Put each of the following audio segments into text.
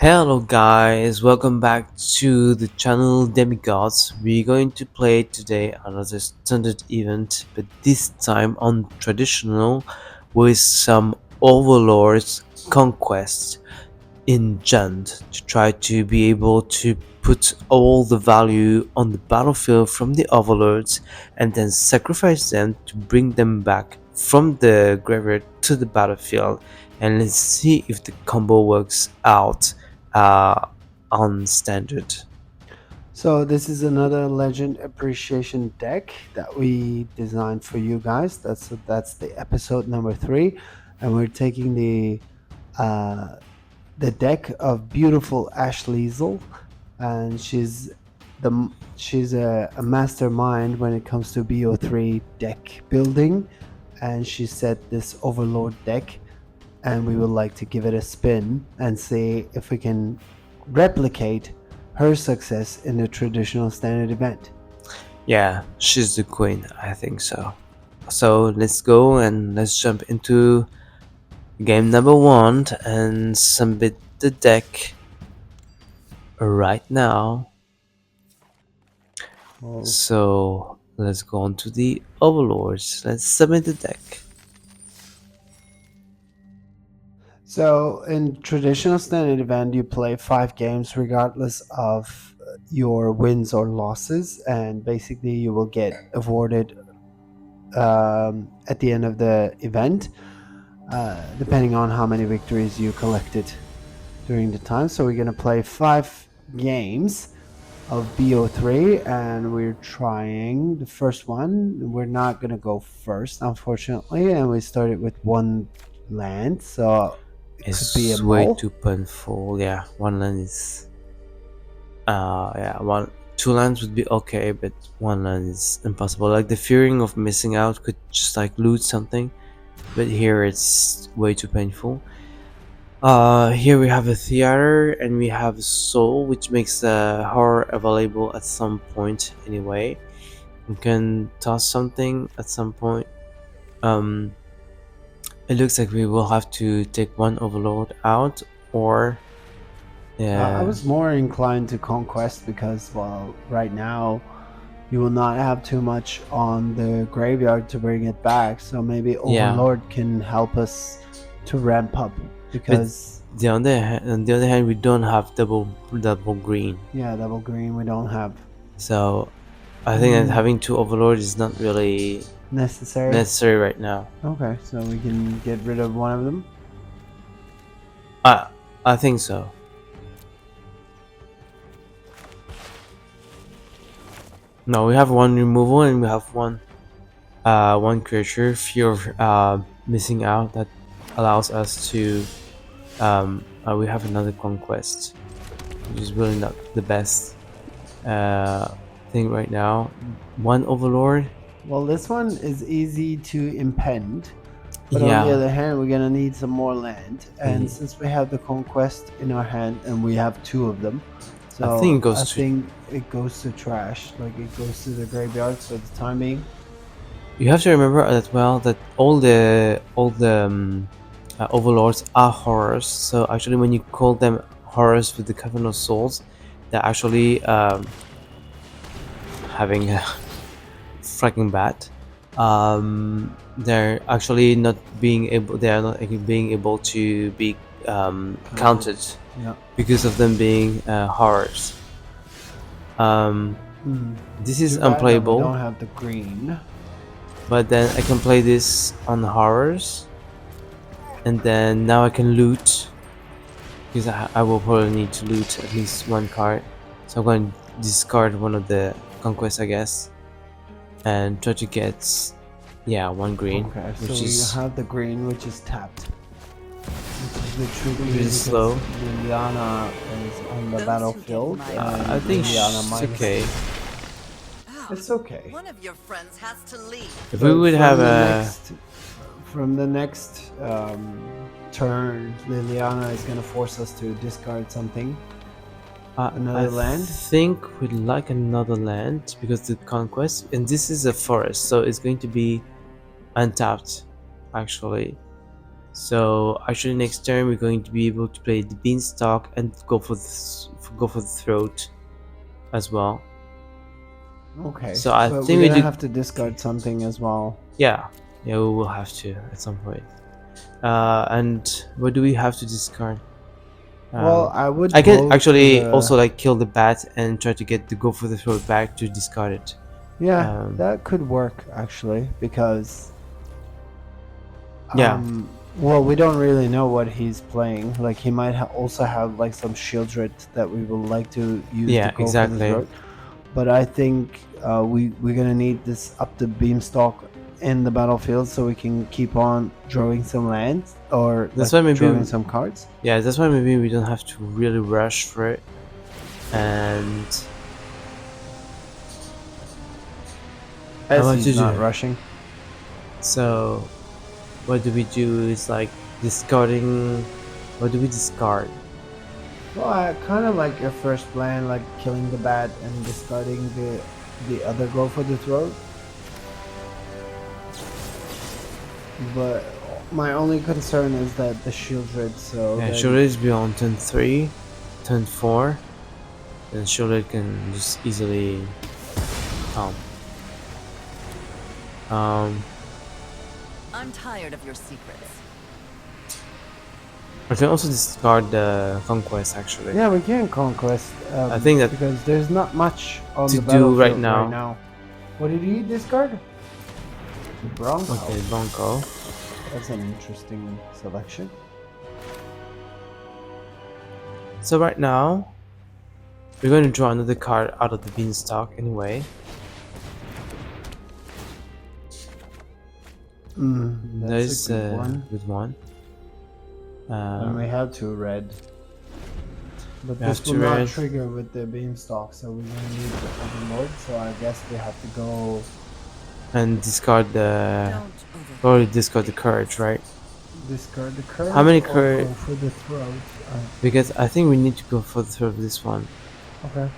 Hello guys, welcome back to the channel Demigods. We're going to play today another standard event, but this time on traditional with some Overlords Conquest in Jund to try to be able to put all the value on the battlefield from the Overlords and then sacrifice them to bring them back from the graveyard to the battlefield, and let's see if the combo works out uh, on standard. So this is another legend appreciation deck that we designed for you guys. That's the episode number 3, and we're taking uh, the deck of beautiful Ashlizzlle, and she's a mastermind when it comes to BO3 deck building, and she set this Overlord deck, and we would like to give it a spin and see if we can replicate her success in the traditional standard event. Yeah, she's the queen, I think so. So let's go and let's jump into game number 1 and submit the deck right now. So let's go on to the Overlords. Let's submit the deck. So in traditional standard event, you play 5 games regardless of your wins or losses, and basically you will get awarded at the end of the event, depending on how many victories you collected during the time. So we're going to play 5 games of BO3, and we're trying the first one. We're not going to go first, unfortunately, and we started with 1 land, so it could be a It's way mole. too painful. Yeah, 1 land is yeah, 2 lands would be okay, but 1 land is impossible. Like the fearing of missing out could just like loot something, but here it's way too painful. Here we have a theater and we have a soul, which makes the horror available at some point anyway. You can toss something at some point. It looks like we will have to take 1 overlord out, or I yeah, was more inclined to conquest because, well, right now you will not have too much on the graveyard to bring it back. So maybe yeah. Overlord can help us to ramp up because On the other hand, we don't have double green, yeah, double green we don't have so I think that having 2 overlords is not really necessary. right now. Okay, so we can get rid of one of them. I think so. No, we have 1 removal and we have one creature, fear of missing out, that allows us to we have another conquest, which is really not the best thing right now. 1 overlord. Well, this one is easy to impend, but Yeah. on the other hand, we're gonna need some more land, and since we have the conquest in our hand and we have 2 of them, so I think it goes to trash. Like, it goes to the graveyard for the time being. you have to remember as well that all the overlords are horrors. So actually, when you call them horrors with the Cavern of Souls, they're actually having a fracking bad. They're actually not being able. They are not being able to be counted because of them being horrors. This is unplayable. We don't have the green. But then I can play this on horrors, and then now I can loot, because I will probably need to loot at least 1 card. So I'm going to discard one of the conquests, I guess, and try to get 1 green. Okay, so you have the green, which is tapped, which is really slow. Liliana is on the battlefield. I think it's okay. It's okay. One of your friends has to leave. If we would have from the next turn, Liliana is gonna force us to discard something. Another land? I think we'd like another land because the conquest, and this is a forest, so it's going to be untapped actually. So actually next turn we're going to be able to play the beanstalk and go for the throat as well. Okay, So I but think we're we gonna do. have to discard something as well. Yeah, we will have to at some point. And what do we have to discard? Well, I would I can vote for actually the. also like kill the bat and try to get the go for the throat back to discard it. Yeah, that could work actually because. Yeah. Well, we don't really know what he's playing. Like he might also have like some shieldred that we would like to use Yeah, to go for the exactly. throat. But I think we're gonna need this up the beamstalk in the battlefield so we can keep on drawing some lands or That's like why maybe drawing some cards. Yeah, that's why maybe we don't have to really rush for it. And As he's not rushing. So what do we do is like discarding. What do we discard? Well, I kind of like your first plan, like killing the bat and discarding the other go for the throat. But my only concern is that the shieldred. So Yeah, shieldred be on turn 3, turn 4. Then shieldred can just easily come. I'm tired of your secrets. I can also discard the conquest actually. Yeah, we can conquest. I think that because there's not much on to the do battlefield right now. What did he discard? Bronco. Okay, Bronco. That's an interesting selection. So right now, we're going to draw another card out of the beanstalk anyway. That's a good one. And we have 2 red. But We this have will 2 not red. trigger with the beamstalk, so we're gonna need the overlord. So I guess we have to go And discard the. Don't Probably discard the courage, right? discard the courage. How many or courage? go for the throat. Because I think we need to go for the throat of this one. Okay.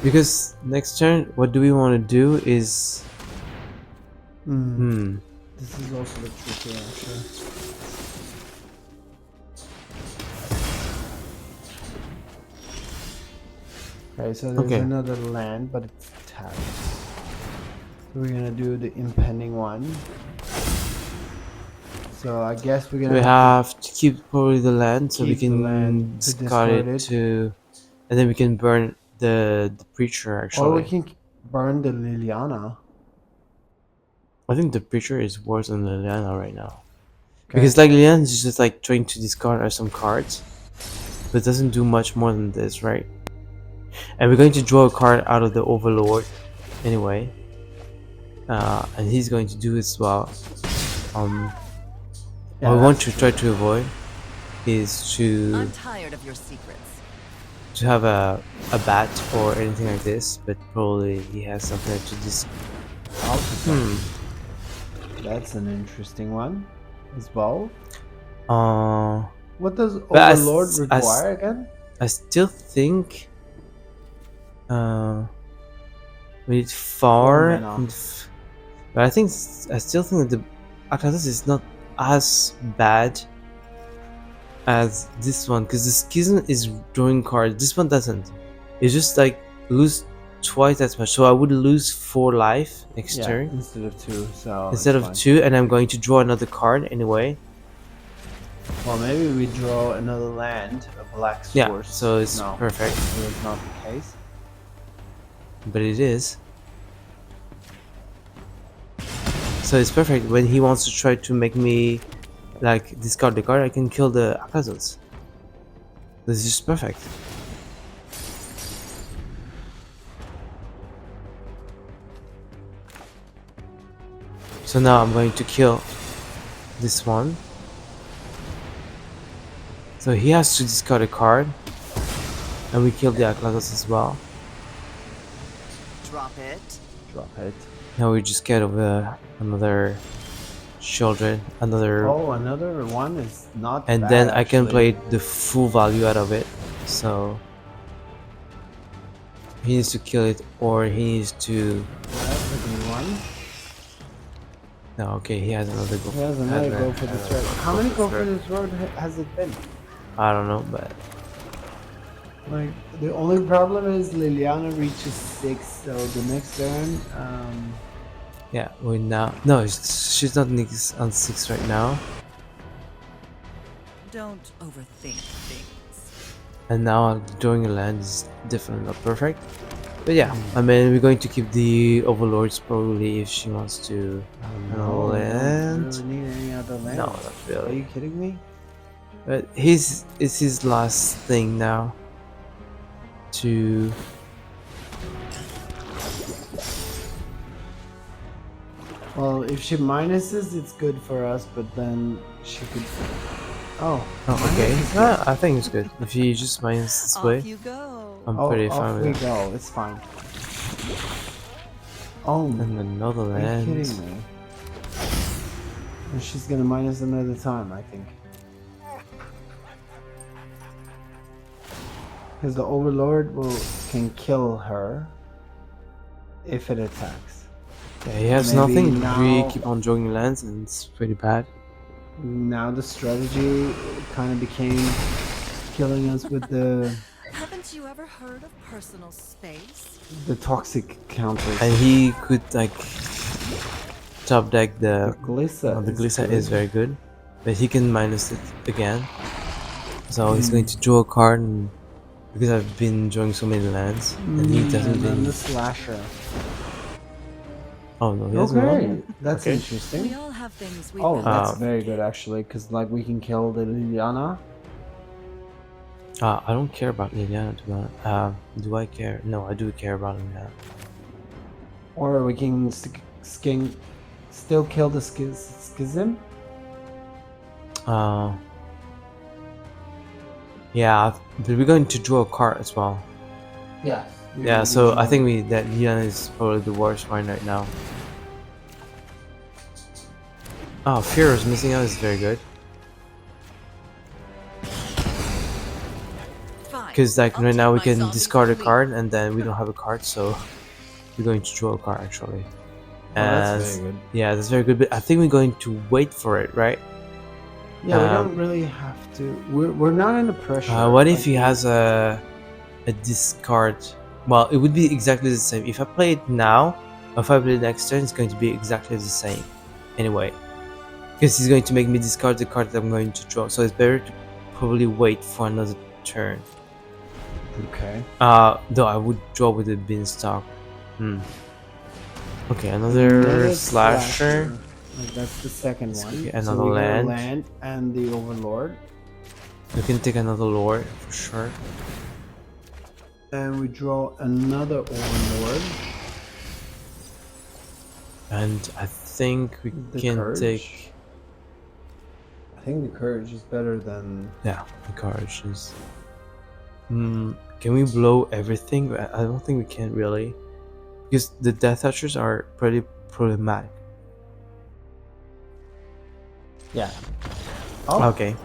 Because next turn, what do we want to do is. This is also the tricky actually. Okay, so there's another land, but it's tapped. So we're gonna do the impending one. So I guess we're gonna. We have to keep probably the land so we keep the can land to discard it discard to. And then we can burn the preacher actually. Or we can burn the Liliana. I think the preacher is worse than Liliana right now. Because like Liliana is just like trying to discard some cards. But doesn't do much more than this, right? And we're going to draw a card out of the Overlord anyway. And he's going to do it as well. What we want to try to avoid is I'm tired of your secrets. to have a bat or anything like this, but probably he has something to this. That's an interesting one as well. What does but Overlord require again? I still think we need 4, but I still think that the Atlas is not as bad as this one, because the Schism is drawing cards. This one doesn't. It's just like lose twice as much, so I would lose 4 life next turn instead of 2. So instead of 2, and I'm going to draw another card anyway. Well, maybe we draw another land, a black source. Yeah, so it's perfect. It's not the case. But it is. So it's perfect. When he wants to try to make me like discard the card, I can kill the Ashlizzlle. This is just perfect. So now I'm going to kill this one. So he has to discard a card. And we kill the Ashlizzle as well. Drop it. Drop it. Now we just get over another children, another. Oh, another one is not. And bad, then I can actually. play the full value out of it. So he needs to kill it, or he needs to. That's a good one. No, okay, he has another go. He has another go for this road. How many go for threat. this road has it been? I don't know, but Like, the only problem is Liliana reaches 6, so the next turn, yeah, we now no, she's not on 6 right now, Don't overthink things. and now drawing a land is definitely not perfect. But yeah, I mean, we're going to keep the overlords probably if she wants to. no, I don't Land? really need any other land. No, not Are you really. kidding me? But it's his last thing now. To Well, if she minuses, it's good for us, but then she could. Oh, okay. minus is good. I think it's good. If you just minus this way, Off you go. I'm Oh, pretty fine off with we it. go. It's fine. Oh, And another are you land. kidding me? And she's gonna minus another time, I think. Because the Overlord can kill her if it attacks. Yeah, he has Maybe nothing. now- We keep on drawing lands, and it's pretty bad. Now the strategy kind of became killing us with Haven't you ever heard of personal space? the toxic counters. And he could like top deck the Glissa. the is Glissa good. is very good, but he can minus it again. So he's going to draw a card, and because I've been drawing so many lands, and he doesn't. And then Been, the slasher. oh no, he doesn't Okay, want. that's Okay. We interesting. all have things we Oh, that's balance. very good actually, because like we can kill the Liliana. I don't care about Liliana, to be honest. Do I care? No, I do care about Liliana. Or we can still kill the schism. Yeah, but we're going to draw a card as well. Yes. Yeah, so I think that Liliana is probably the worst one right now. Oh, Fear is missing out is very good. Fine. Because like I'll right take now we my can zombies discard a with me. card and then we don't have a card, so we're going to draw a card actually. that's very good. Yeah, that's very good, but I think we're going to wait for it, right? Yeah, we don't really have to. We're not in the pressure. What if like he has a discard? Well, it would be exactly the same. If I play it now, or if I play it next turn, it's going to be exactly the same. Anyway, because he's going to make me discard the card that I'm going to draw, so it's better to probably wait for another turn. Okay. Though I would draw with a beanstalk. Okay, another slasher. Like, that's the second one. Okay, So another we got a land. land and the Overlord. We can take another lord for sure. And we draw another Overlord. And I think we The can Courage? take. I think the Courage is better than. Yeah, the courage is. Can we blow everything? I don't think we can really, because the Death Touchers are pretty problematic. Yeah. Oh, Okay.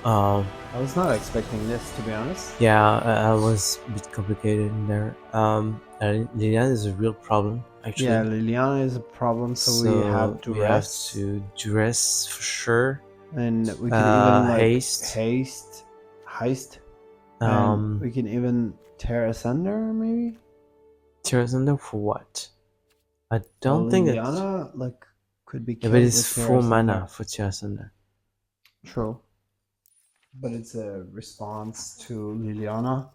I was not expecting this, to be honest. Yeah, I was a bit complicated in there. Liliana is a real problem actually. Yeah, Liliana is a problem, so we have to rest. to duress for sure. And we can even like haste. heist. Um, And we can even tear asunder, maybe. Tear Asunder for what? I don't think that. Liliana like could be Yeah, killed but it's with Tear full Asunder. mana for Tear Asunder. True. But it's a response to Liliana.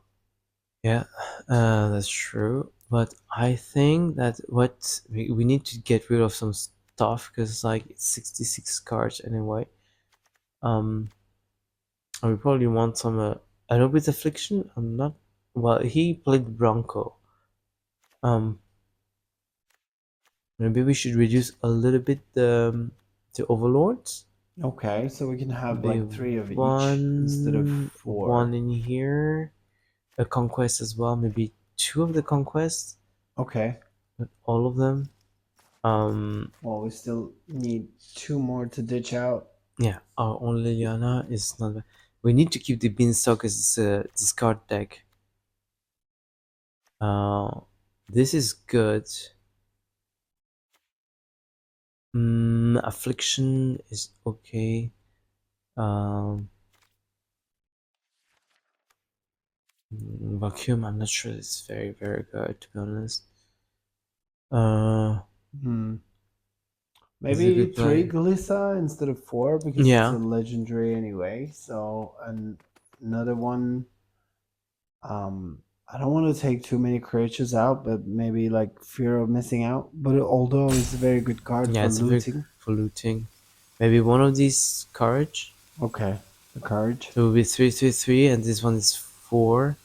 Yeah, that's true. But I think that what we need to get rid of some stuff because like it's 66 cards anyway. And we probably want some. I know with Affliction. I'm not. Well, he played Bronco. Maybe we should reduce a little bit the overlords. Okay, so we can have Maybe like 3 of each instead of 4. One in here, a conquest as well. Maybe 2 of the conquests, Okay. not all of them. Well, we still need 2 more to ditch out. Yeah. Only Liliana is not. We need to keep the beanstalk as a discard deck. This is good. Affliction is okay. Vacuum, I'm not sure it's very good, to be honest. Hmm. It's a Maybe good 3 play. Glissa instead of 4 because it's a Yeah, legendary anyway. So another one. I don't want to take too many creatures out, but maybe like Fear of Missing Out. But although it's a very good card yeah, for it's a very looting. for looting. Maybe one of these courage. Okay, the courage. So it will be 3 3 3, and this one is 4.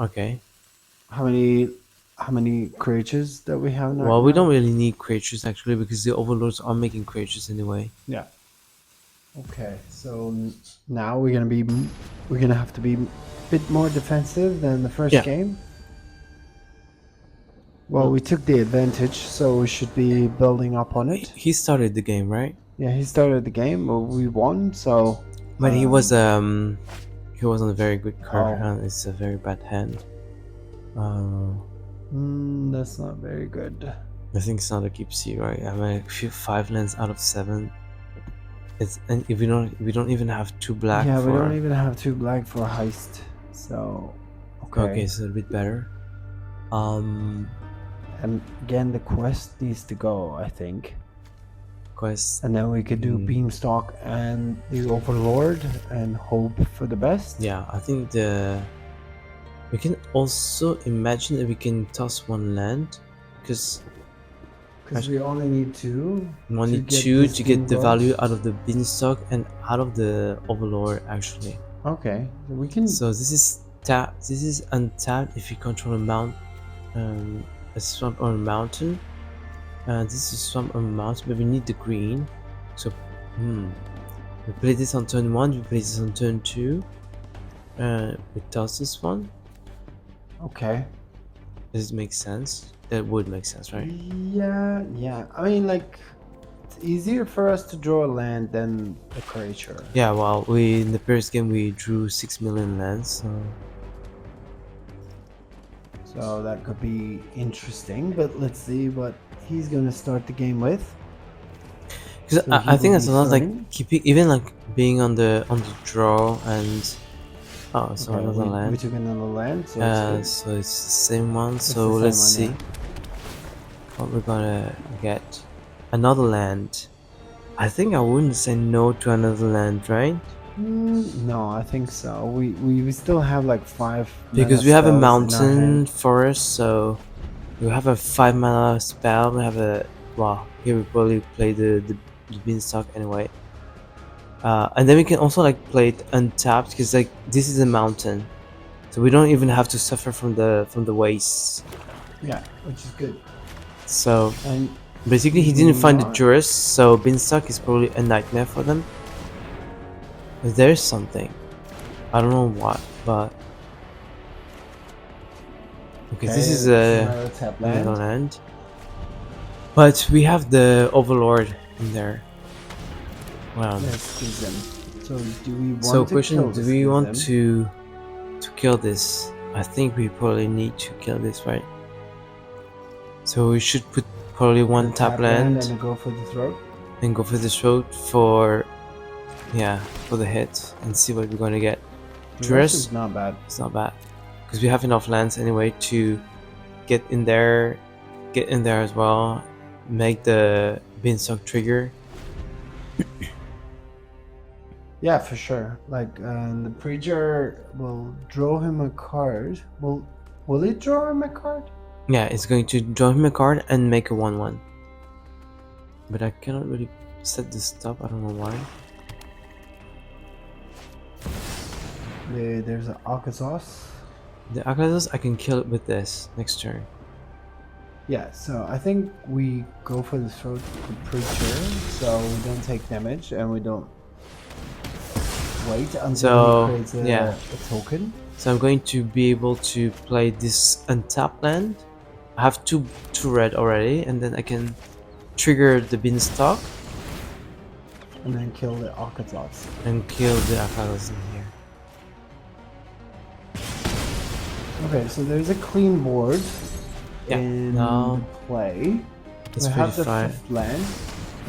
Okay. How many creatures that we have right Well, we now? don't really need creatures actually because the overlords are making creatures anyway. Yeah. Okay, so now we're gonna have to be a bit more defensive than the first Yeah. game. Well, we took the advantage, so we should be building up on it. He started the game, right? Yeah, he started the game. We won, so. But he was on a very good card Oh. hand. It's a very bad hand. That's not very good. I think it's not a keep C, right? I mean, 5 lands out of 7. And if we don't even have 2 black. Yeah, for... we don't even have 2 black for heist. So, Okay, it's a bit better. And again, the quest needs to go, I think. Quest. And then we could do Beanstalk and the Overlord and hope for the best. Yeah, I think we can also imagine that we can toss 1 land, because we only need 2. Only 2 to get the value out of the Beanstalk and out of the Overlord, actually. Okay, so we can. So this is This is untapped if you control a swamp or a mountain. This is swamp or a mountain, but we need the green. So we play this on turn 1. We play this on turn 2. We toss this one. Okay. Does it make sense? That would make sense, right? Yeah. I mean, like, it's easier for us to draw a land than a creature. Yeah, well, in the first game we drew 6 million lands, so that could be interesting. But let's see what he's gonna start the game with. Because So I think that's a lot, starting. like keeping, even like being on the draw and so Okay, another we land. took another land, so So it's the same one. It's So the same let's one, see what we're gonna get. Another land. I think I wouldn't say no to another land, right? No, I think so. We still have like 5 Because mana we have a spells in our mountain hand. forest, so we have a 5 mana spell. We have a here we probably play the beanstalk anyway. And then we can also like play it untapped, because like this is a mountain, so we don't even have to suffer from the wastes. Yeah, which is good. So And basically he didn't find the jurist, so beanstalk is probably a nightmare for them. But there's something, I don't know what, but okay, this is a land. But we have the Overlord in there. Wow. So do we want So to question, kill do this we want schism? to kill this? I think we probably need to kill this, right? So we should put probably 1 tap land and go for the throat. and go for the throat for the hit and see what we're gonna get. Dress is not bad. It's not bad, because we have enough lands anyway to get in there as well, make the beanstalk trigger. Yeah, for sure. Like the preacher will draw him a card. Will it draw him a card? Yeah, it's going to draw him a card and make a 1/1. But I cannot really set this up. I don't know why. There's an Arkasos. The Azorius, I can kill it with this next turn. Yeah, so I think we go for the throat the preacher, so we don't take damage and we don't wait until he creates a token. So I'm going to be able to play this untapped land. I have two red already, and then I can trigger the beanstalk and then kill the Arkasos. And kill the Azorius in here. Okay, so there's a clean board in play. It's we have the fine. 5th land.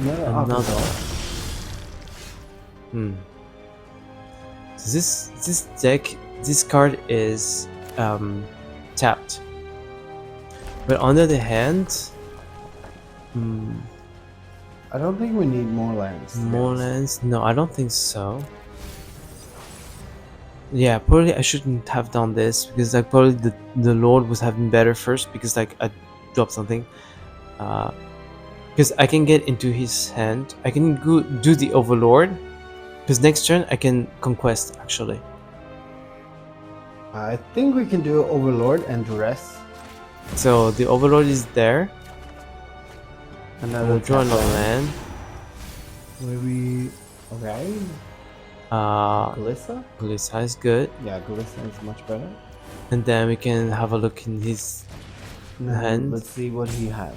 Another. Overlord. Hmm. So this deck, this card is tapped, but on the other hand, I don't think we need more lands. to be more honest. lands. No, I don't think so. Yeah, probably I shouldn't have done this because like probably the Lord was having better first because like I dropped something. Because I can get into his hand. I can go do the Overlord. Because next turn I can conquest actually. I think we can do Overlord and Duress. So the Overlord is there. Another We'll draw tap another land. land. Where we... Okay. Uh, Glissa? Glissa is good. Yeah, Glissa is much better. And then we can have a look in his Now, hand. let's see what he has.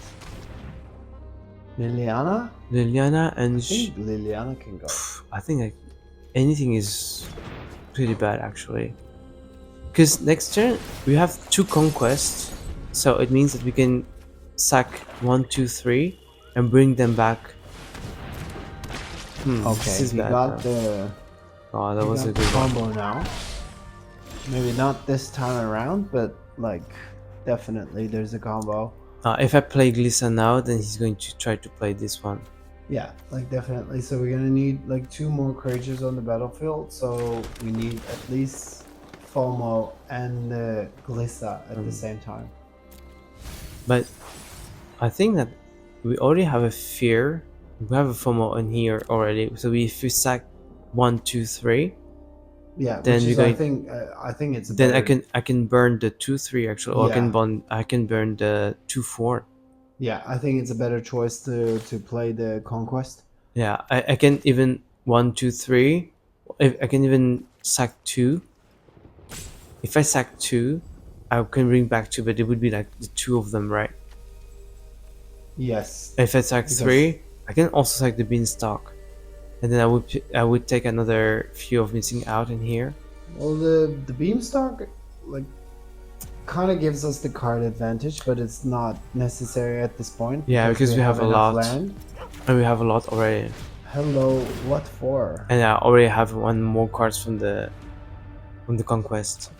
Liliana? Liliana and I think Liliana can go. I think like anything is pretty bad actually. Because next turn we have 2 conquests, so it means that we can sack 1, 2, 3 and bring them back. This Okay, is he bad got now. the Oh, that was a good one. combo now. Maybe not this time around, but like definitely there's a combo. If I play Glissa now, then he's going to try to play this one. Yeah, like definitely. So we're gonna need like 2 more creatures on the battlefield. So we need at least FOMO and Glissa at the same time. But I think that we already have a fear. We have a FOMO in here already. So if we sack 1, 2, 3, Yeah, then which we're is going. I think it's Then better. I can burn the 2, 3 actually, or Yeah. I can burn the 2, 4. Yeah, I think it's a better choice to play the Conquest. Yeah, I can even 1, 2, 3. I can even sack 2. If I sack 2, I can bring back 2, but it would be like the 2 of them, right? Yes. If I sack Because- 3, I can also sack the beanstalk, and then I would take another few of missing out in here. Well, the Beamstalk like kind of gives us the card advantage, but it's not necessary at this point. Yeah, because we have a enough lot. land. And we have a lot already, Hello, what for? and I already have 1 more cards from the conquest.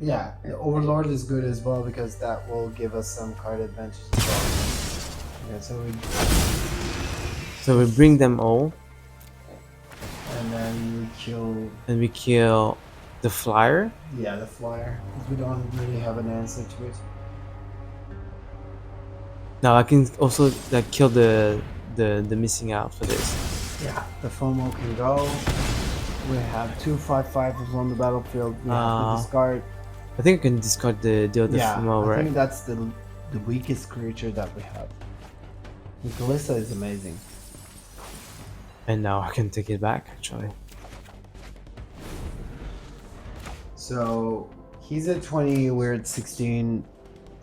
Yeah, the Overlord is good as well because that will give us some card advantage as well. Okay, So we bring them all, and then we kill and we kill the flyer. the flyer because we don't really have an answer to it. Now I can also like kill the missing out for this. Yeah, the FOMO can go. We have 2 5/5s on the battlefield. We have to discard. I think I can discard the other FOMO, I right? think that's the weakest creature that we have. The Glissa is amazing. And now I can take it back actually. So he's at 20, we're at 16.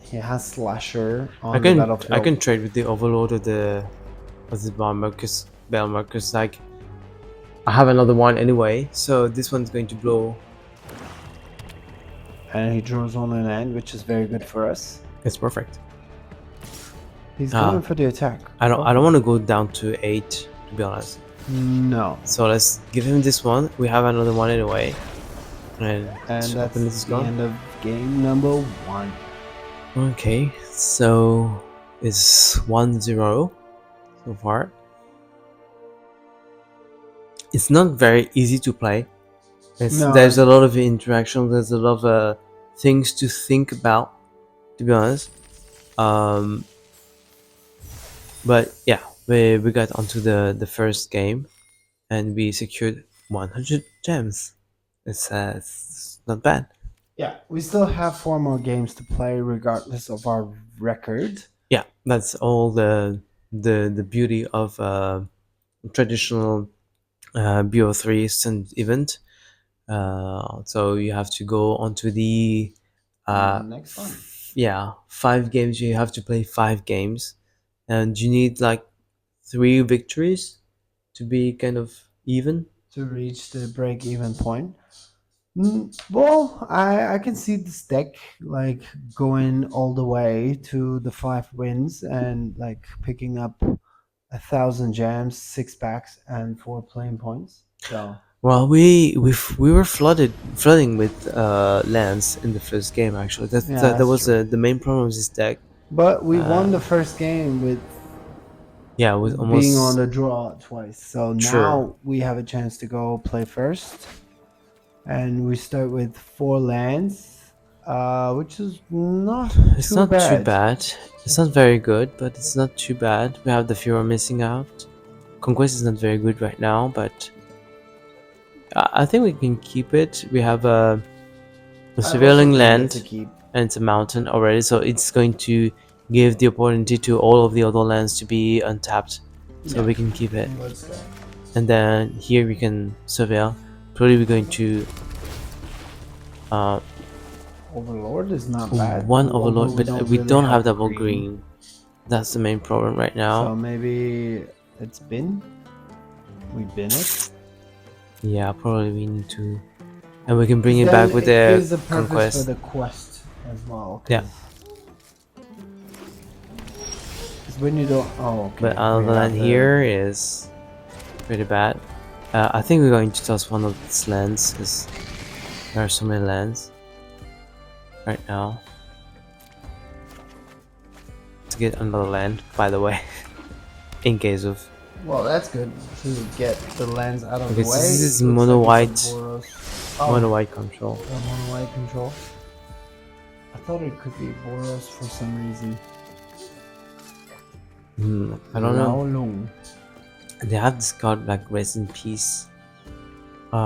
He has Slasher on the battlefield. I can trade with the Overlord of the Balemurk because like I have another one anyway, so this one's going to blow. And he draws on an end, which is very good for us. It's perfect. He's going for the attack. I don't want to go down to 8 to be honest. No. So let's give him this one. We have another one anyway. And that's the the end of game number 1. Okay, so it's 1-0 so far. It's not very easy to play. There's a lot of interaction. There's a lot of things to think about, to be honest. But yeah, we got onto the first game, and we secured 100 gems. It's not bad. Yeah, we still have 4 more games to play regardless of our record. Yeah, that's all the beauty of traditional BO3 standard event. So you have to go onto the Next one. yeah, 5 games. You have to play 5 games, and you need like 3 victories to be kind of even. To reach the break-even point. Well, I can see this deck like going all the way to the 5 wins and like picking up 1,000 gems, 6 packs, and 4 playing points. So, Well, we were flooding with lands in the first game. Actually, yeah, that that's was true. the main problem with this deck. But we won Uh, the first game with yeah, it was being on almost the draw twice. So true. now we have a chance to go play first. And we start with 4 lands, which is not It's too not too bad. bad. It's not very good, but it's not too bad. We have the Fuhrer missing out. Conquest is not very good right now, but I think we can keep it. We have a I also surveilling think it's a land, keep. and it's a mountain already, so it's going to give the opportunity to all of the other lands to be untapped, so Yeah, we can keep it. let's go. And then here we can surveil. Probably we're going to uh, Overlord is not bad. one Although overlord, we but don't we really don't have have double green. green. That's the main problem right So now. maybe it's bin. We bin it. Yeah, probably we need to, and we can bring 'Cause it then back with it the gives a purpose for conquest. the quest as well. Yeah. Because when you don't. Oh, okay. But We other have than here is pretty bad. I think we're going to toss one of these lands because there are so many lands right now. To get another land, by the way, in case of. Well, that's good to get the lands out of Okay, the so way. this is Looks mono like it's white, a Boros. mono Oh, white control. mono white control. I thought it could be Boros for some reason. I don't know. Laolong. They have this card like rest in peace. We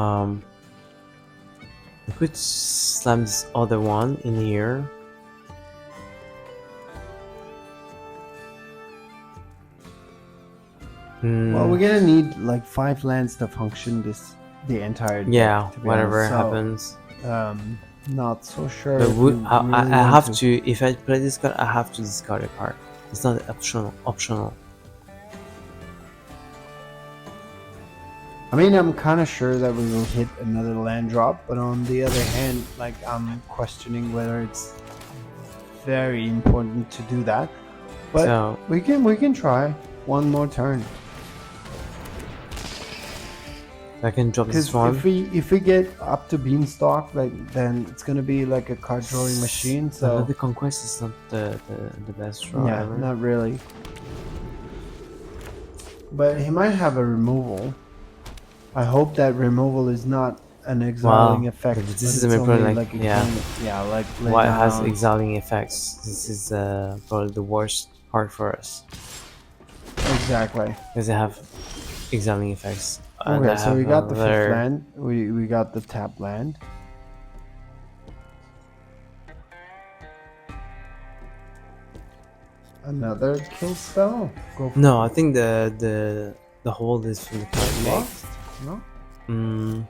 could slam this other one in here. Well, we're gonna need like 5 lands to function the entire deck. Yeah, To be whatever honest. happens. Not so sure. But If we I really I want have to. If I play this card, I have to discard a card. It's not optional. I mean, I'm kind of sure that we will hit another land drop, but on the other hand, like I'm questioning whether it's very important to do that. But So we can try one more turn. I can drop Because this one. if we get up to Beanstalk, like then it's gonna be like a card drawing machine. So The conquest is not the best draw yeah, ever. not really. But he might have a removal. I hope that removal is not an exiling effect. This but is it's the main only problem. Like, yeah, yeah, like why it has Leyline. exiling effects? This is probably the worst part for us Exactly. because they have exiling effects. And Okay, I so have we got the 5th another- land. We got the tap land. Another kill spell. Go for No, I think the hold is from the card deck. lost. No.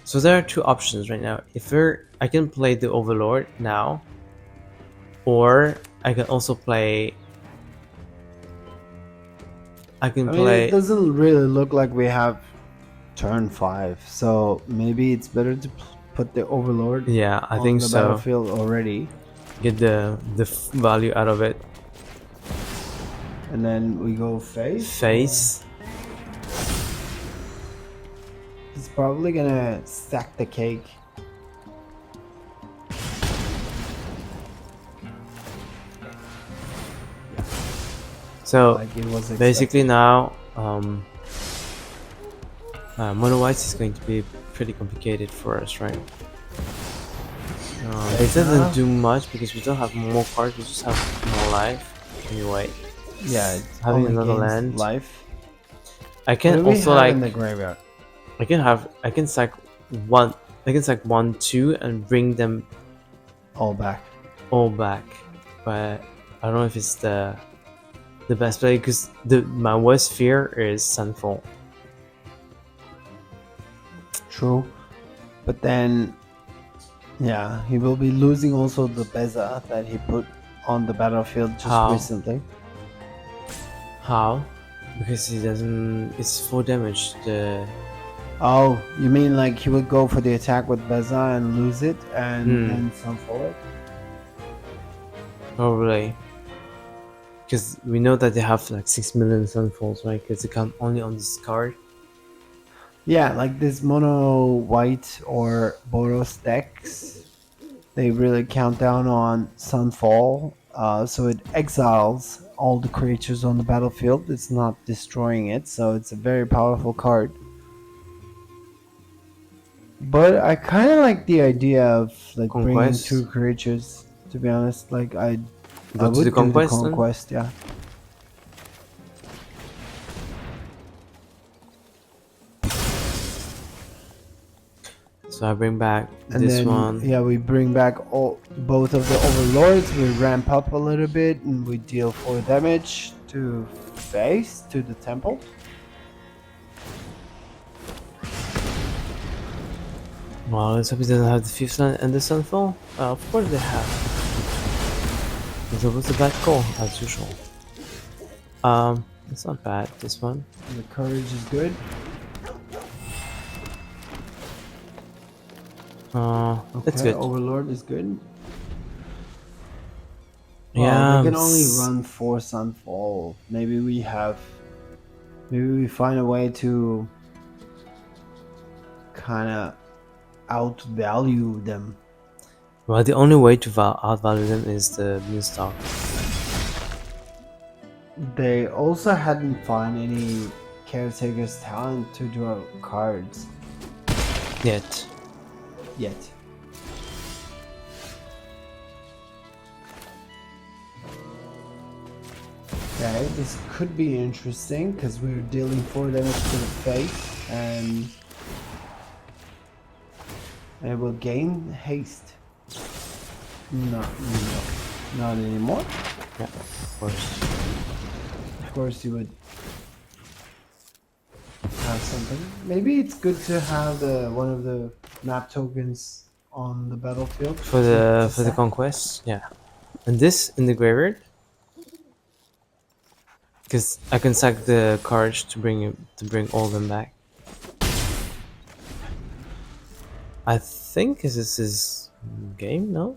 So there are two options right now. I can play the Overlord now, or I can also play. I can I mean, play. it doesn't really look like we have turn 5, so maybe it's better to put the Overlord Yeah, I on think the so. battlefield already, Get the value out of it. and then we go face. Face. He's probably gonna stack the cake. So Like it was basically expected. now, mono white is going to be pretty complicated for us, right? It doesn't do much because we don't have more cards. We just have more life. Anyway, Yeah, it's having only another gains land. life. I What can do we also have like. in the graveyard? I can sack one. I can sack 1, 2, and bring them All back. all back. But I don't know if it's the best play because my worst fear is Sunfall. True. But then, yeah, he will be losing also the Beza that he put on the battlefield just How? recently. How? Because he doesn't. It's 4 damage. Oh, you mean like he would go for the attack with Beza and lose it and then sunfall it? Probably. Because we know that they have like 6 million sunfalls, right? Because they come only on this card. Yeah, like this mono white or Boros decks, they really count down on sunfall. So it exiles all the creatures on the battlefield. It's not destroying it, so it's a very powerful card. But I kind of like the idea of like bringing Conquest. 2 creatures. To be honest, like I Go to the would do the conquest then. conquest. Yeah. So I bring back And this then one. yeah, we bring back both of the overlords. We ramp up a little bit and we deal 4 damage to face to the temple. Well, let's hope it doesn't have the fifth land and the sunfall. Of course they have. It was a bad call, as usual. It's not bad, this one. The courage is good. That's Okay, good. overlord is good. Well, Yeah, they can only run 4 sunfall. Maybe we find a way to kind of outvalue them. well, the only way to outvalue them is the Moonstock. They also hadn't found any caretaker's talent to draw cards Yet. yet. Okay, this could be interesting because we're dealing 4 damage to the face and it will gain haste. No, not anymore. Yeah, of course. Of course, you would have something. Maybe it's good to have one of the map tokens on the battlefield For the sack. conquest, yeah. And this in the graveyard, because I can sack the cards to bring all of them back. I think this is game, no?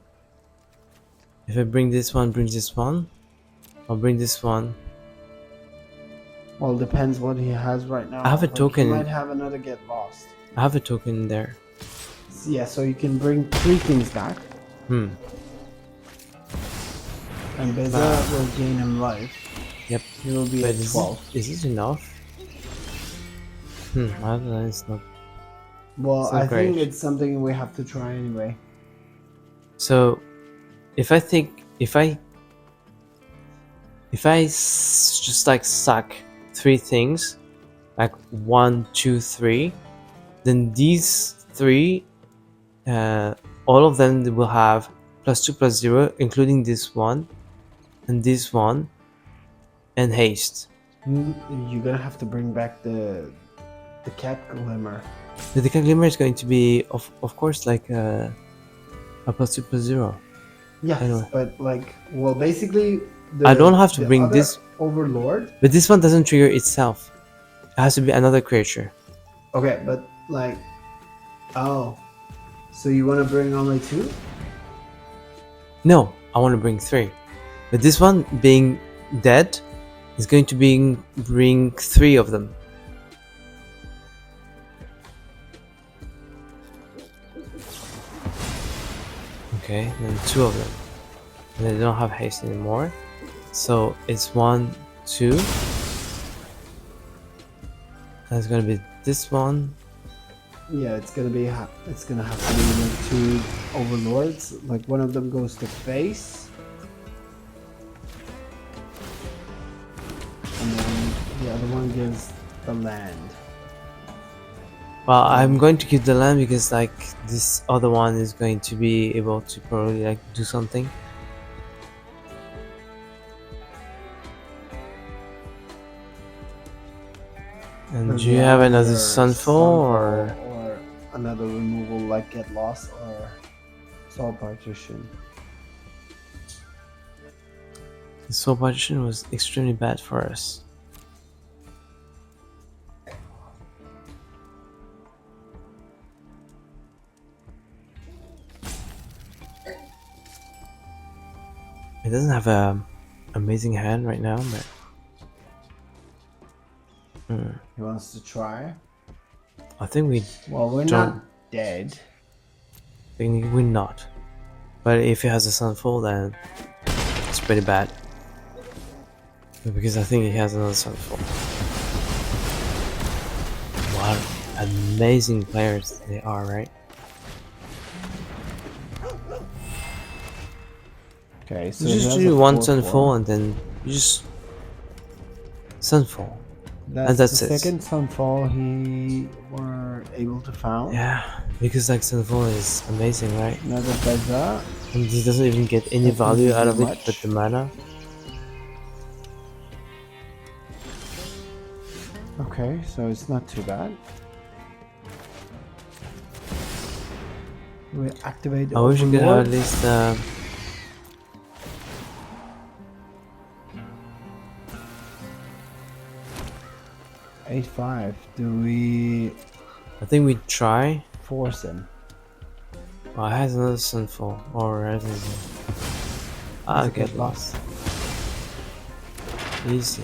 If I bring this one, I'll bring this one. Well, depends what he has right now. I have a Like, token. He might have another get lost. I have a token there. Yeah, so you can bring 3 things back, Hmm. and Beza will gain him life. Yep. He will be But at 12. is it enough? I don't know. It's not. Well, It's not I think great. it's something we have to try anyway. So, if I just like suck 3 things, like 1, 2, 3, then these 3, all of them will have +2/+0, including this one, and this one, and haste. You're gonna have to bring back the cat glimmer. The Deccan Glimmer is going to be, of course, like a +2/+0. Yes, Anyway. but like, well, basically, I don't have to the bring other this, overlord. but this one doesn't trigger itself. It has to be another creature. Okay, but like, oh, so you want to bring only 2? No, I want to bring 3. But this one being dead is going to bring 3 of them. Okay, then 2 of them. And they don't have haste anymore. So it's 1, 2. That's gonna be this one. Yeah, it's gonna have to be like 2 overlords. Like one of them goes to face, and then the other one gives the land. Well, I'm going to keep the land because like this other one is going to be able to probably like do something. And do you have another sunfall or another removal like get lost or soul partition? the soul partition was extremely bad for us. He doesn't have a amazing hand right now, but He wants to try. I think we Well, we're don't. not dead. Technically, we're not. But if he has a Sunfall, then it's pretty bad. Because I think he has another Sunfall. What amazing players they are, right? Okay, so You he just has do a one 4/4. Sunfall and then you just Sunfall. That's and that's the it. second Sunfall he were able to found. Yeah, because like Sunfall is amazing, right? Another Beza. And he doesn't even get any That value doesn't out do of it much. but the mana. Okay, so it's not too bad. We activate the I wish you could have Overlord. at least 8/5. Do we I think we try. force him? Oh, it has another Sunfall. Or it has Does it get get lost. Easy.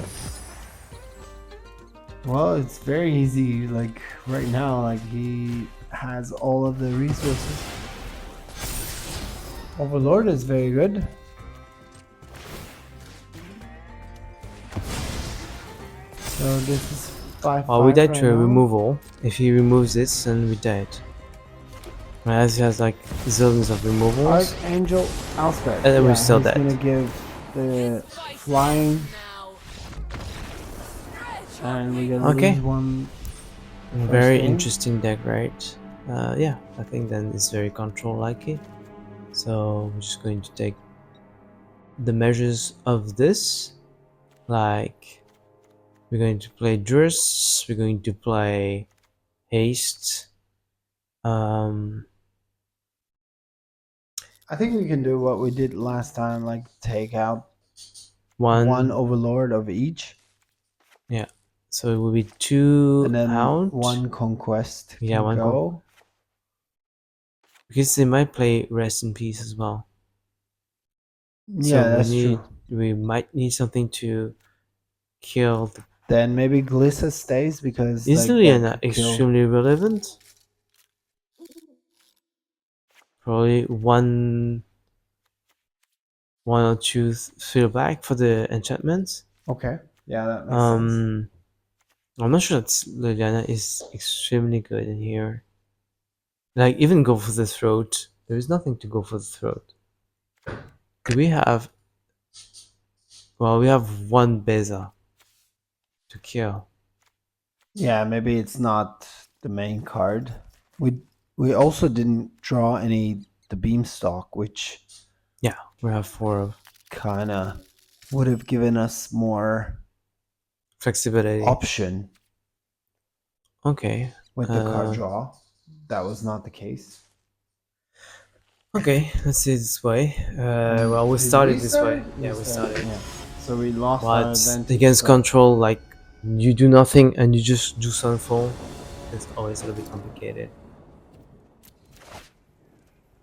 Well, it's very easy. Like right now, like he has all of the resources. Overlord is very good. So this is 5/5 Oh, we died right to a now. removal. If he removes this, then we died. Whereas he has like zillions of removals. Archangel Elspeth. And then we're Yeah, still he's dead. gonna give the flying, and we're gonna Okay. lose one. Very game. interesting deck, right? Yeah, I think then it's very control likey. So I'm just going to take the measures of this. Like, we're going to play Druids, we're going to play Haste. I think we can do what we did last time, like take out one, one Overlord of each, yeah. So it will be 2 and then Hound. one Conquest Yeah, can one go. Because they might play Rest in Peace as well. Yeah, So that's true. we might need something to kill the... Then maybe Glissa stays because Is like Liliana that could kill. extremely relevant? Probably one or two feedback for the enchantments. Okay, yeah, that makes sense. I'm not sure that Liliana is extremely good in here. Like, even go for the throat. There is nothing to go for the throat. Do we have... Well, we have one Beza to kill. Yeah, maybe it's not the main card. We also didn't draw any the Beamstalk, which Yeah, we have 4 of kind of would have given us more flexibility. option Okay. with the card draw. That was not the case. Okay, let's see this way. Well, we started this way. Yeah, we started. Yeah. So we lost our But advantage. against so- control, like, you do nothing and you just do Sunfall, it's always a little bit complicated.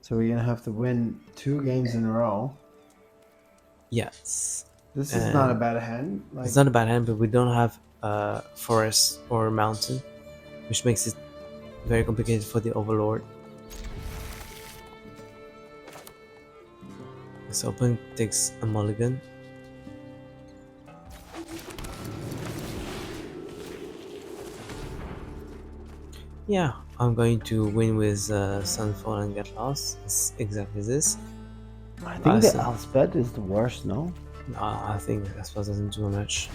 So we're gonna have to win 2 games in a row. Yes. This is not a bad hand. Like, It's not a bad hand, but we don't have forest or mountain, which makes it very complicated for the Overlord. This opponent takes a mulligan. Yeah, I'm going to win with Sunfall and get lost. It's exactly this. I think the Elspeth is the worst, no? I think Espas doesn't do much.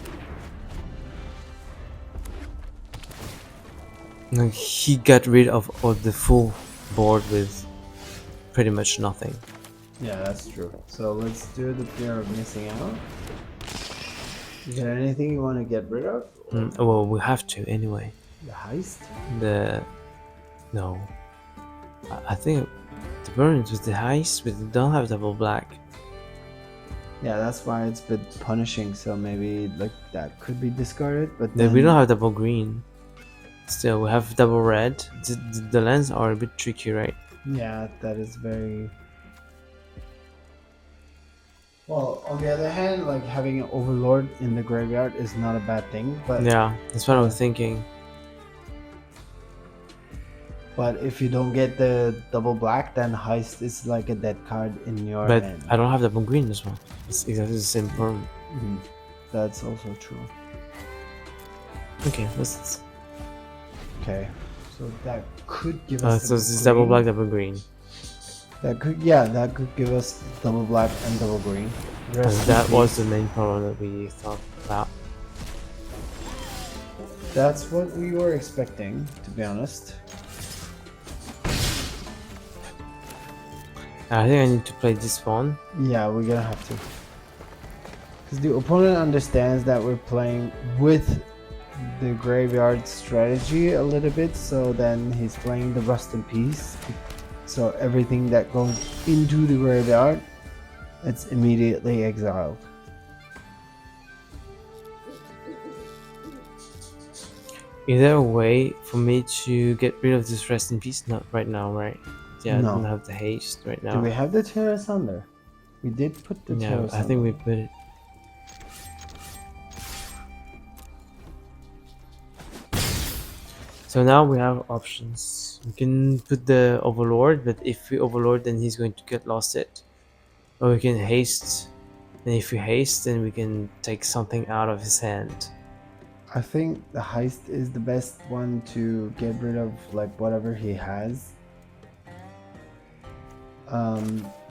Like, he got rid of all the full board with pretty much nothing. Yeah, that's true. So let's do the fear of missing out. Is there anything you want to get rid of? Well, we have to anyway. The heist? No. I think the burns with the heist, but they don't have double black. Yeah, that's why it's a bit punishing. So maybe like that could be discarded. But No, then we don't have double green. Still, we have double red. The lands are a bit tricky, right? Yeah, that is very. Well, on the other hand, like having an overlord in the graveyard is not a bad thing, but Yeah, that's what I was thinking. if you don't get the double black, then heist is like a dead card in your But hand. I don't have double green as well. It's exactly the same problem. That's also true. Okay, let's. Okay, so that could give us. So this is double black, double green. That could give us double black and double green. That was the main problem that we thought about. That's what we were expecting, to be honest. I think I need to play this one. Yeah, we're gonna have to. Because the opponent understands that we're playing with the graveyard strategy a little bit, so then he's playing the Rust in Peace. So everything that goes into the graveyard, it's immediately exiled. Is there a way for me to get rid of this rest in peace? Not right now, right? Yeah, No. I don't have the haste right now. Do we have the Terrace under? We did put the Terrace I think we put it. So now we have options. We can put the Overlord, but if we Overlord, then he's going to get lost it. Or we can haste, and if we haste, then we can take something out of his hand. I think the heist is the best one to get rid of like whatever he has.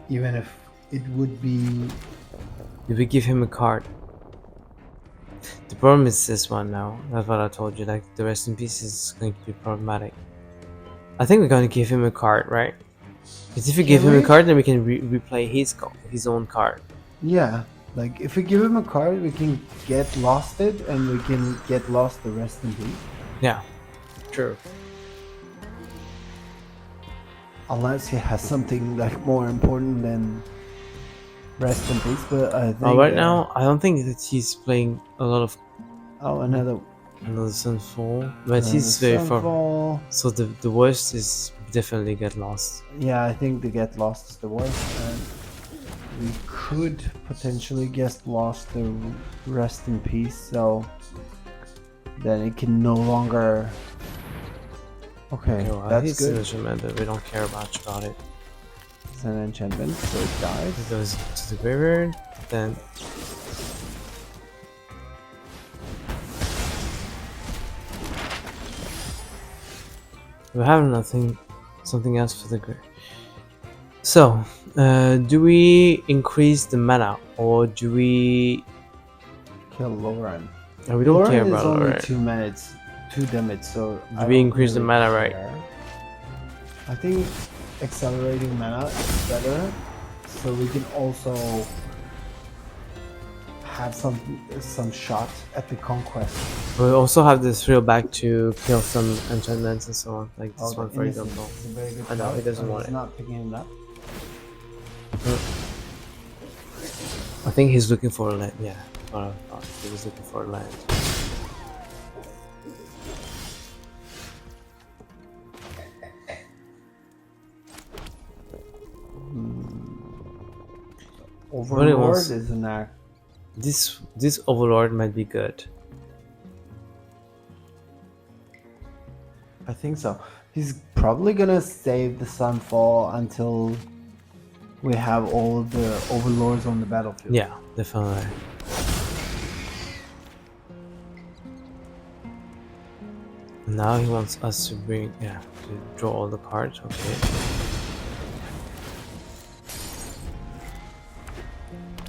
Even if it would be. Did we give him a card? The problem is this one now. That's what I told you. Like the rest in peace is going to be problematic. I think we're going to give him a card, right? Because if we give him a card, then we can replay his own card. Yeah, like if we give him a card, we can get lost it, and we can get lost the rest in peace. Yeah, true. Unless he has something like more important than rest in peace, but I think. Right now, I don't think that he's playing a lot of. Oh, another Sunfall, but he's very far. So the worst is definitely get lost. Yeah, I think the get lost is the worst, and we could potentially get lost the rest in peace. So then it can no longer. Okay, well, that's good. We don't care much about it. It's an enchantment, so it dies. It goes to the graveyard, then. We have something else for the grave. So, do we increase the mana or do we Kill Lauren? we don't care about Lauren. Lauren. Is only 2 minutes, 2 damage. So do we increase the mana, right? I think accelerating mana is better, so we can also have some shot at the conquest. We also have this thrill back to kill some enchantments and so on, like this one for example. I know he doesn't want it. He's not picking it up. I think he's looking for a land. Yeah, he was looking for a land. Overlord is an act. This Overlord might be good. I think so. He's probably gonna save the Sunfall until we have all the Overlords on the battlefield. Yeah, definitely. Now he wants us to to draw all the cards. Okay.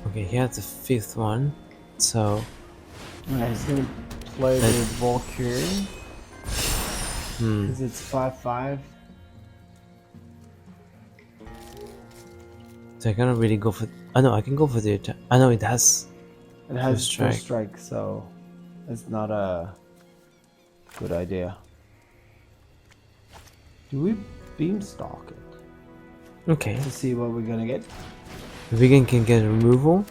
Okay, he has the 5th one, so. Yeah, he's gonna play the Valkyrie. Because it's 5/5. So I cannot really go for. I know I can go for the attack. I know it has. It has first strike, so it's not a good idea. Do we beamstalk it? Okay. To see what we're gonna get. If we can get a removal.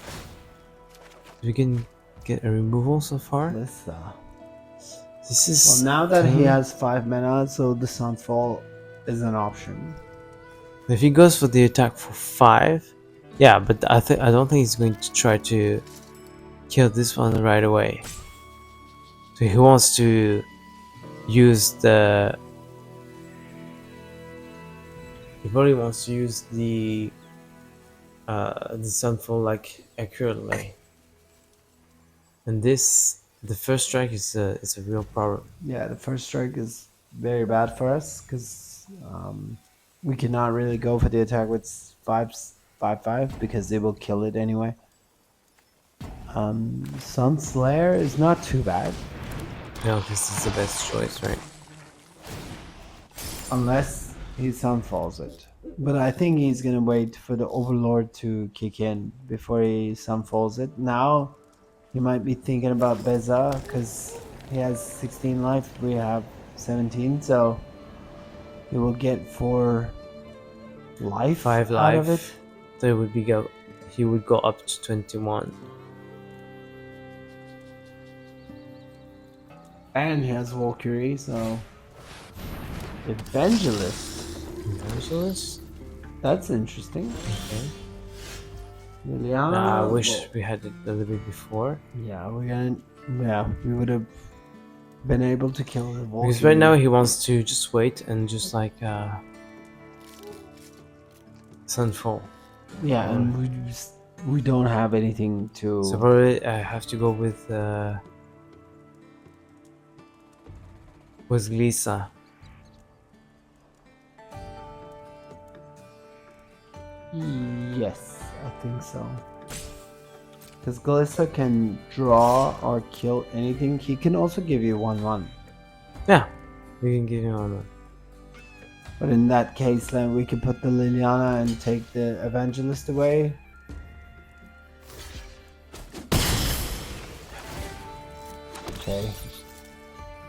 We can get a removal so far. This is. Well, now that he has 5 mana, so the Sunfall is an option. If he goes for the attack for 5, Yeah, but I don't think he's going to try to kill this one right away. So he wants to use the. He probably wants to use the Sunfall like accurately. And this, the first strike is a real problem. Yeah, the first strike is very bad for us because we cannot really go for the attack with 5/5 because they will kill it anyway. Sunslayer is not too bad No, this is the best choice, right? unless he sunfalls it. But I think he's gonna wait for the Overlord to kick in before he sunfalls it. Now he might be thinking about Beza because he has 16 life. We have 17, so he will get 4 life 5 out of it. life. So he would go up to 21. And he has Valkyrie, so Evangelist. Evangelist? That's interesting. Okay. Liliana. Nah, I wish we had it a little bit before. Yeah, we would have been able to kill the Valkyrie. Because right now he wants to just wait and just like Sunfall. Yeah, and we don't have anything to. So probably I have to go with Glissa. Yes, I think so. Because Glissa can draw or kill anything. He can also give you 1/1. Yeah, we can give him one. But in that case, then we can put the Liliana and take the Evangelist away. Okay.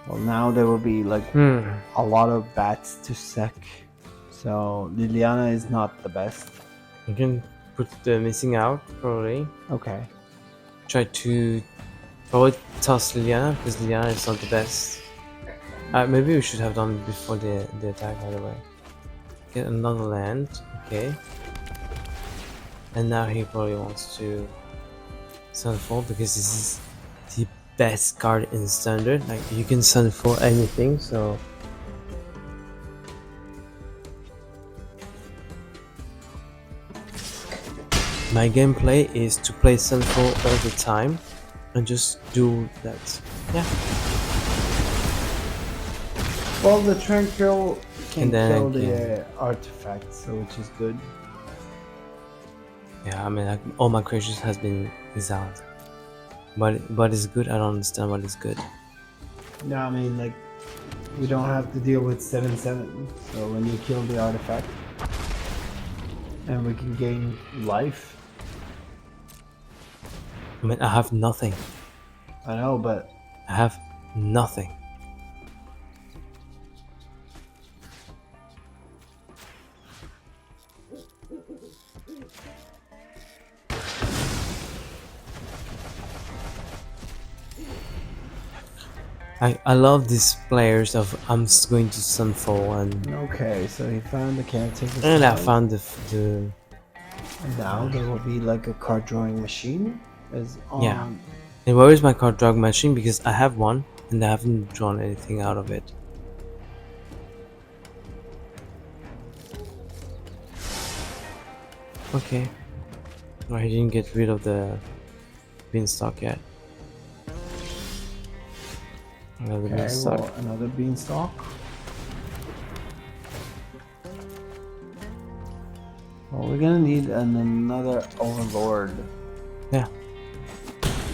Well, now there will be like a lot of bats to sec. So Liliana is not the best. We can put the missing out probably. Okay. Try to probably toss Liliana because Liliana is not the best. Maybe we should have done it before the attack, by the way. Get another land, okay. And now he probably wants to Sunfall because this is the best card in standard. Like you can Sunfall anything, so. My gameplay is to play Sunfall all the time and just do that. Yeah. Well, the Tranquil can kill again. the artifact, so which is good. Yeah, I mean, like, all my creatures has been exiled. But it's good. I don't understand what is good. No, I mean like we don't have to deal with 7/7. So when you kill the artifact, and we can gain life. I mean, I have nothing. I know, but I have nothing. I love these players of I'm just going to Sunfall and okay. So he found the caretaker. and I found the And now there will be like a card drawing machine. Is on. Yeah. And where is my card drawing machine? Because I have one and I haven't drawn anything out of it. Okay. No, he didn't get rid of the beanstalk yet. Another beanstalk. Well, another beanstalk. Well, we're gonna need another Overlord. Yeah.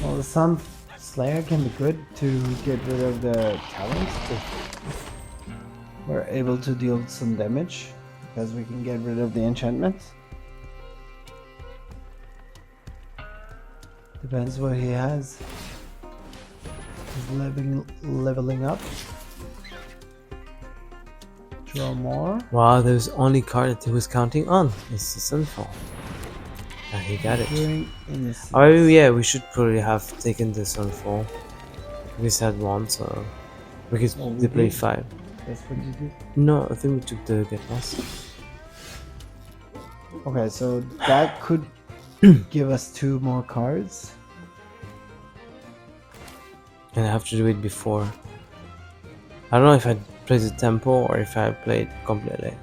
Well, the Sunslayer can be good to get rid of the talents. If we're able to deal some damage because we can get rid of the enchantments. Depends what he has. He's leveling up. Draw more. Wow, there's only card that he was counting on. It's the Sunfall. And he got it. Oh yeah, we should probably have taken the Sunfall. We just had one, so because they play 5. That's what you did. No, I think we took the Get Lost. Okay, so that could give us 2 more cards. And I have to do it before. I don't know if I play the tempo or if I play it completely.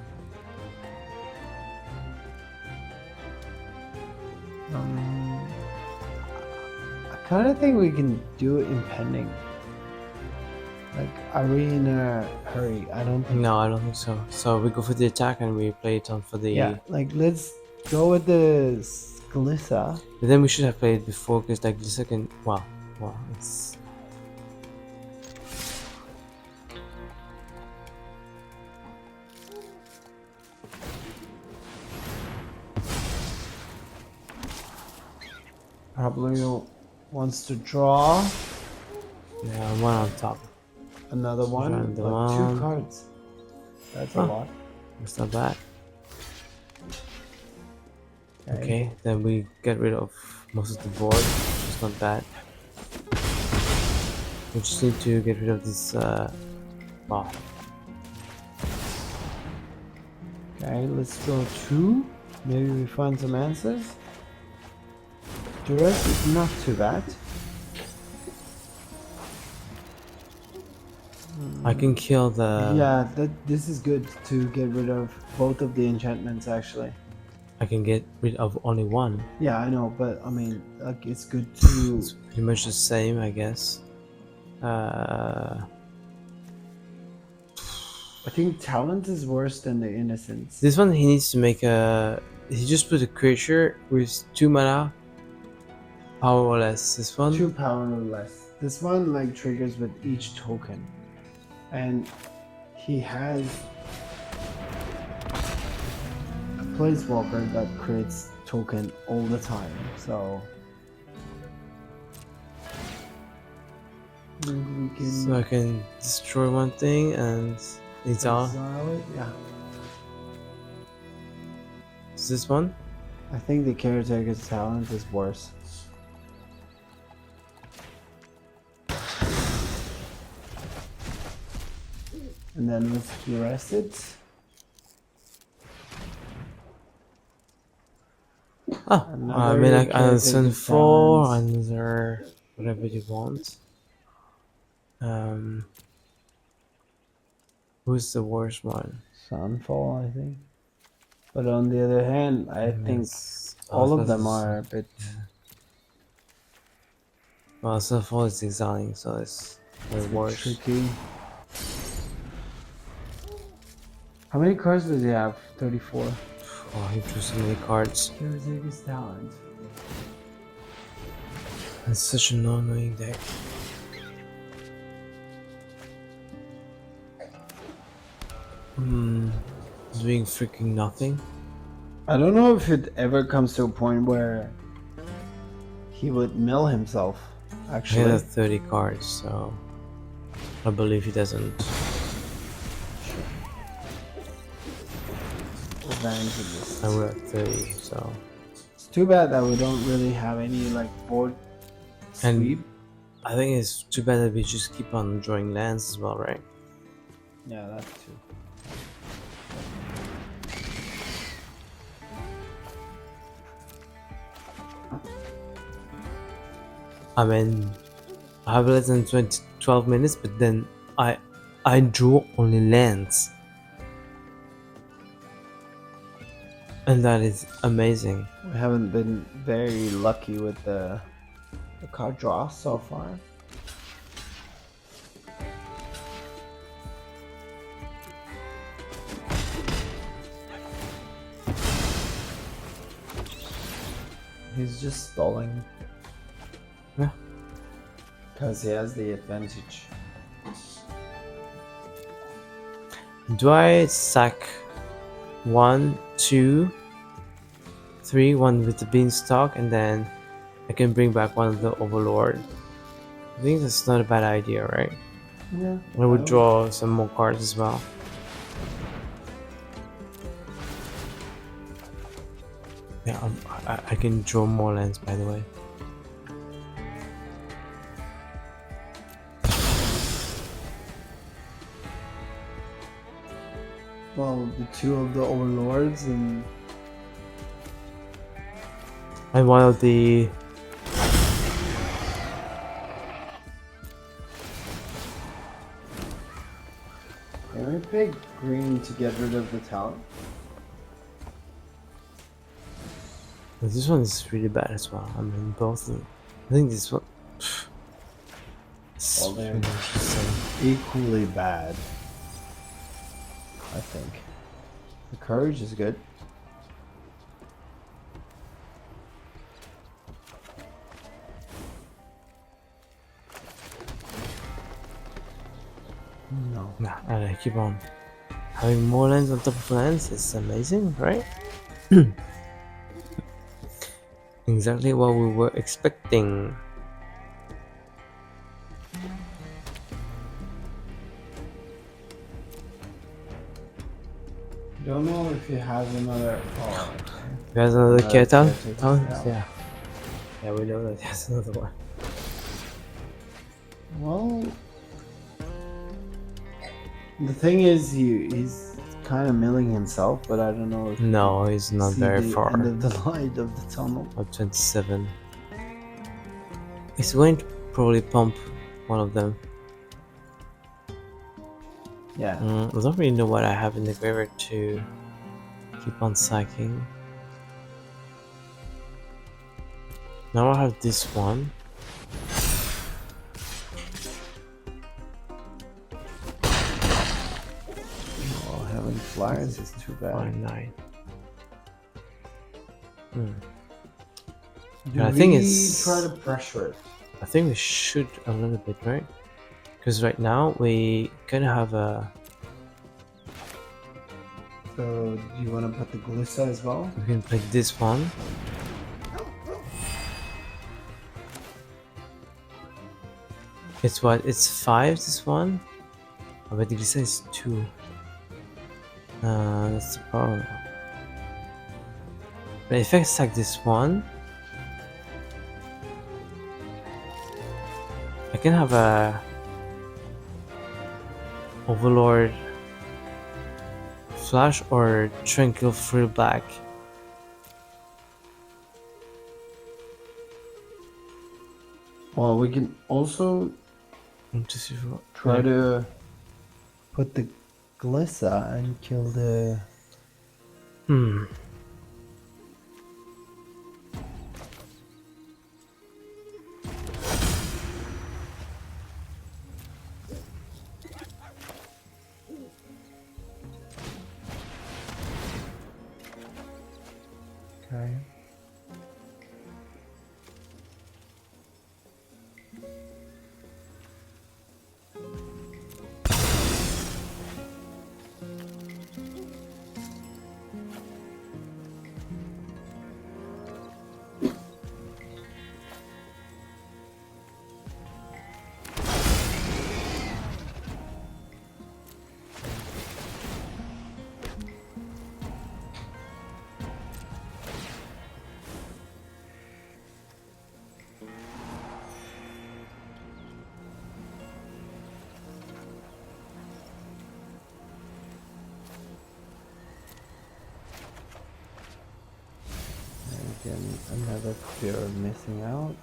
I kind of think we can do it impending. Like, are we in a hurry? I don't think. No, I don't think so. So we go for the attack and we play it on for the. Yeah, like let's go with the Glissa. But then we should have played it before because like the second. Wow, it's. Probably wants to draw Yeah, one on top. another one, Another but one. 2 cards. That's a lot. It's not bad. Okay, then we get rid of most of the board, which is not bad. We just need to get rid of this. Wow. Okay, let's go 2. Maybe we find some answers. The rest is not too bad. I can kill the. Yeah, this is good to get rid of both of the enchantments actually. I can get rid of only one. Yeah, I know, but I mean, like, it's good to. It's pretty much the same, I guess. I think talent is worse than the innocence. This one he needs to make a. He just put a creature with 2 mana, power or less. This one. 2 power or less. This one like triggers with each token, and he has a planeswalker that creates token all the time. So maybe we can. So I can destroy one thing and it's all. exile it. Yeah, Is this one? I think the caretaker's talent is worse. And then let's rest it. Oh, I Another mean, like another caretaker's 4, talent. another whatever you want. Who's the worst one? Sunfall, I think. But on the other hand, I think all of them are a bit. Well, Sunfall is exiling, so it's the worst. Tricky. How many cards does he have? 34. Oh, he drew so many cards. Caretaker's talent. It's such an annoying deck. Doing freaking nothing. I don't know if it ever comes to a point where he would mill himself. He Actually, has 30 cards, so I believe he doesn't. advantages. And we're at 30, so. It's too bad that we don't really have any like board And sweep. I think it's too bad that we just keep on drawing lands as well, right? Yeah, that's true. I mean, I have less than 12 minutes, but then I draw only lands. And that is amazing. We haven't been very lucky with the card draw so far. He's just stalling. Yeah. Because he has the advantage. Do I sack 1, 2, 3, one with the beanstalk, and then I can bring back one of the overlord? I think that's not a bad idea, right? Yeah. I would draw some more cards as well. Yeah, I can draw more lands, by the way. Well, the 2 of the overlords and And one of the Can we pick green to get rid of the talent? this one is really bad as well. I mean, both of them. I think this one. Well, they're really insane. equally bad. I think. The courage is good. No. Nah, I keep on having more lands on top of lands. It's amazing, right? Exactly what we were expecting. Don't know if he has another. Oh, okay. There's another Another Ketan? caretaker, Oh, yeah. yeah. Yeah, we know that there's another one. Well, the thing is, he's kind of milling himself, but I don't know if No, he's not see very the far. end of the light of the tunnel. Of 27. He's going to probably pump one of them. Yeah. I don't really know what I have in the graveyard to keep on sacking. Now I have this one. Oh, having flyers is too bad. 9. Do I think we it's- try to pressure it? I think we should a little bit, right? Because right now we kind of have a. So, do you want to put the Glissa as well? We can play this one. It's what? It's 5, this one? Oh, but the Glissa is 2. That's the problem. But if I sack this one, I can have a Overlord Flash or Tranquil Free Black. Well, we can also try to put the Glissa and kill the. Okay. Again, another fear of missing out.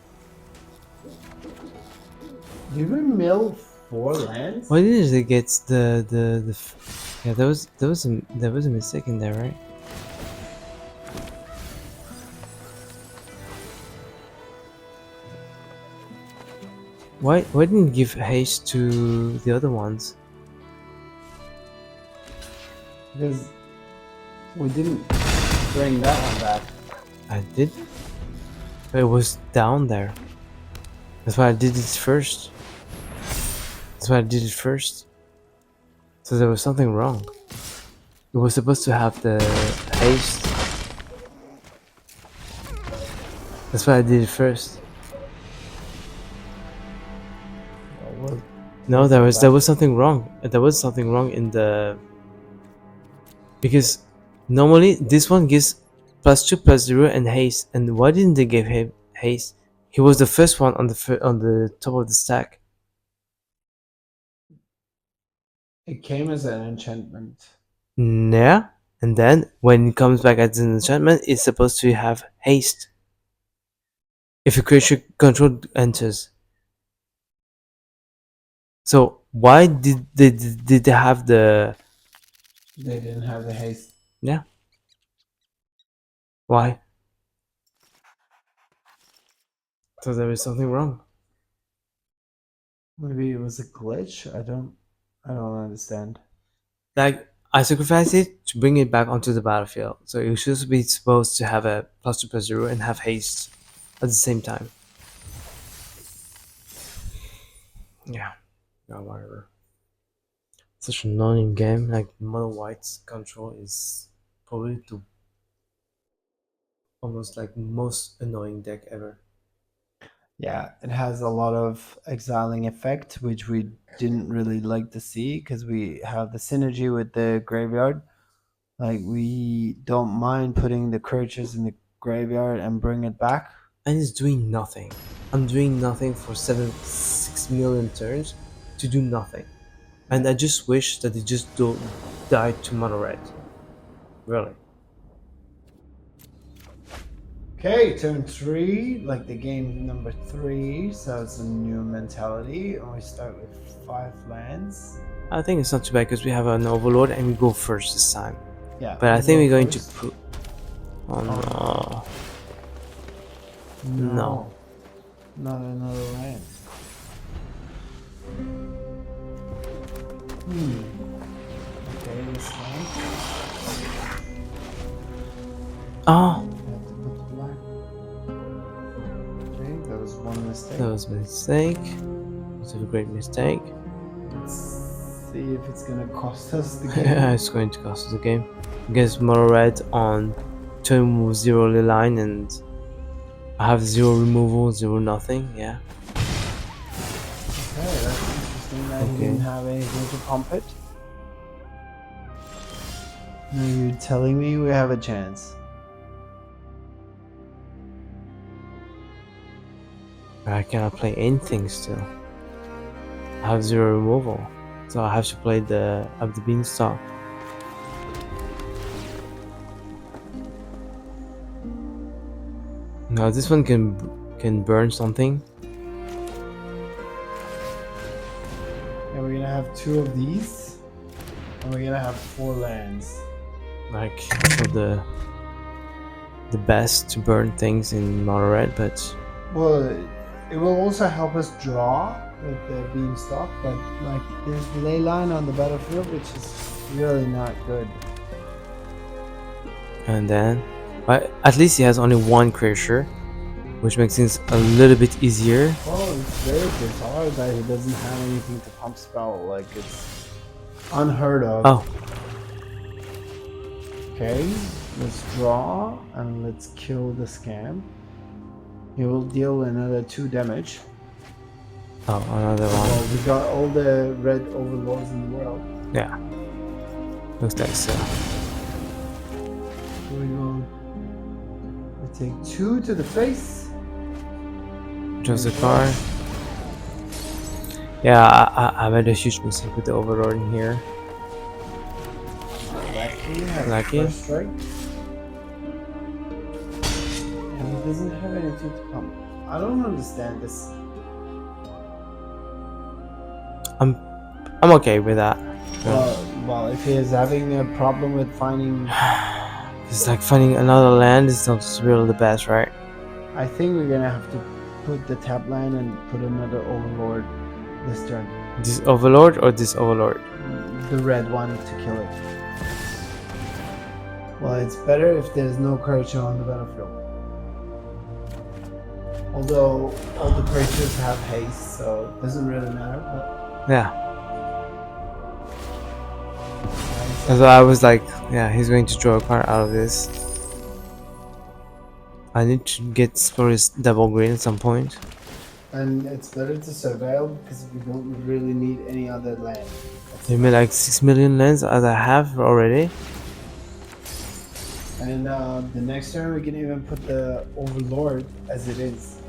Did we mill 4 lands? Why didn't they get yeah, there was a mistake in there, right? Why didn't it give haste to the other ones? Because we didn't bring that one back. I did, but it was down there. That's why I did it first. That's why I did it first. So there was something wrong. It was supposed to have the haste. That's why I did it first. Well, No, there was something wrong. There was something wrong in the, because normally this one gives +2/+0 and haste, and why didn't they give him haste? He was the first one on the top of the stack. it came as an enchantment. Yeah, and then when it comes back as an enchantment, it's supposed to have haste. if a creature controlled enters. So why did they have the? They didn't have the haste. Yeah. Why? So there is something wrong. Maybe it was a glitch. I don't understand. Like I sacrificed it to bring it back onto the battlefield. So it should be supposed to have a +2/+0 and have haste at the same time. Yeah. Yeah, whatever. Such an annoying game. Like Mono White's control is probably the almost like most annoying deck ever. Yeah, it has a lot of exiling effect, which we didn't really like to see because we have the synergy with the graveyard. Like we don't mind putting the creatures in the graveyard and bring it back. And it's doing nothing. I'm doing nothing for 6 million turns to do nothing. And I just wish that it just don't die to mono red. Really. Okay, turn 3, like the game number 3, so it's a new mentality, and we start with 5 lands. I think it's not too bad because we have an overlord and we go first this time. Yeah, But I think we're going to first. put. Oh no. No. Not another land. Okay, this land. Oh, Okay, that was one mistake. that was a mistake. It was a great mistake. Let's see if it's gonna cost us the game. Yeah, it's going to cost us the game. Against mono red on turn 0 Leyline, and I have 0 removal, 0 nothing. Yeah. Okay, that's interesting that he didn't have anything to pump it. Now you're telling me we have a chance. I cannot play anything still. I have 0 removal, so I have to play the up the beanstalk. Now this one can burn something. And we're gonna have 2 of these, and we're gonna have 4 lands. Like for the best to burn things in mono red, but Well, it will also help us draw with the beanstalk, but like there's the Leyline on the battlefield, which is really not good. and then but at least he has only 1 creature, which makes things a little bit easier. Oh, it's very bizarre that he doesn't have anything to pump spell. Like it's unheard of. Oh, Okay, let's draw and let's kill the scam. He will deal another 2 damage. oh, another one. Well, we got all the red overlords in the world. Yeah, looks like so. Here we go. We take 2 to the face. Draws a card. Yeah, I made a huge mistake with the overlord in here. Lucky has Lucky. first strike. And he doesn't have anything to pump. I don't understand this. I'm okay with that. Well, if he is having a problem with finding, It's like finding another land is not really the best, right? I think we're gonna have to put the tap land and put another overlord this turn. This overlord or this overlord? The red one to kill it. Well, it's better if there's no creature on the battlefield. Although all the creatures have haste, so it doesn't really matter. But Yeah. So I was like, yeah, he's going to draw a card out of this. I need to get for his double green at some point. and it's better to surveil because we don't really need any other land. You made like 6 million lands as I have already. And the next turn we can even put the overlord as it is.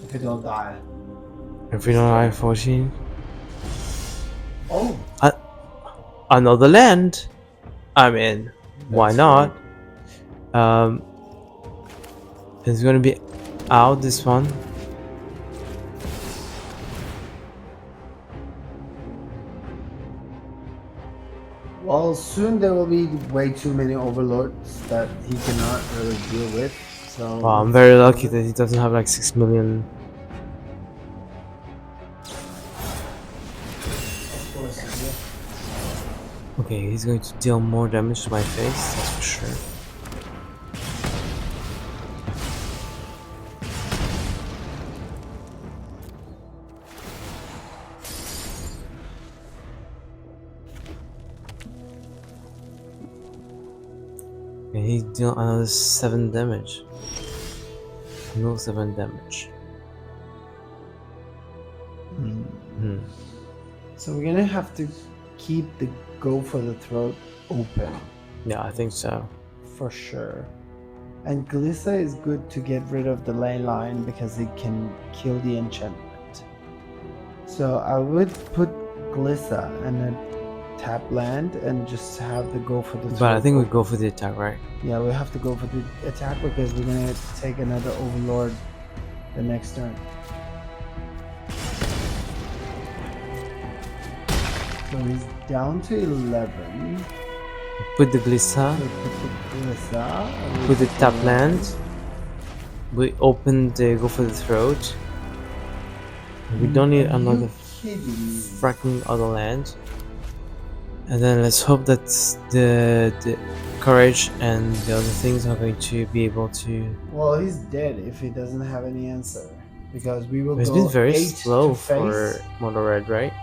If it don't die. If we don't have 14. Oh, Another land. I mean, why That's not? It's gonna be out this one. Well, soon there will be way too many overlords that he cannot really deal with. So Wow, I'm let's very kill lucky it. that he doesn't have like 6 million. Of course, yeah. Okay, he's going to deal more damage to my face, that's for sure. And he deal another 7 damage. No 7 damage. Hmm. So we're gonna have to keep the go for the throat open Yeah, I think so. for sure. And Glissa is good to get rid of the Leyline because it can kill the enchantment. So I would put Glissa and a tap land and just have the go for the throat. But I think we open. go for the attack, right? Yeah, we have to go for the attack because we're gonna take another Overlord the next turn. So he's down to 11. Put the Glissa, So put the Glissa. put the tap land. We open the go for the throat. We don't need Are another you kidding me? fracking other land. And then let's hope that the courage and the other things are going to be able to. Well, he's dead if he doesn't have any answer. Because we will It's go been very 8 slow to for face. Mono Red, right?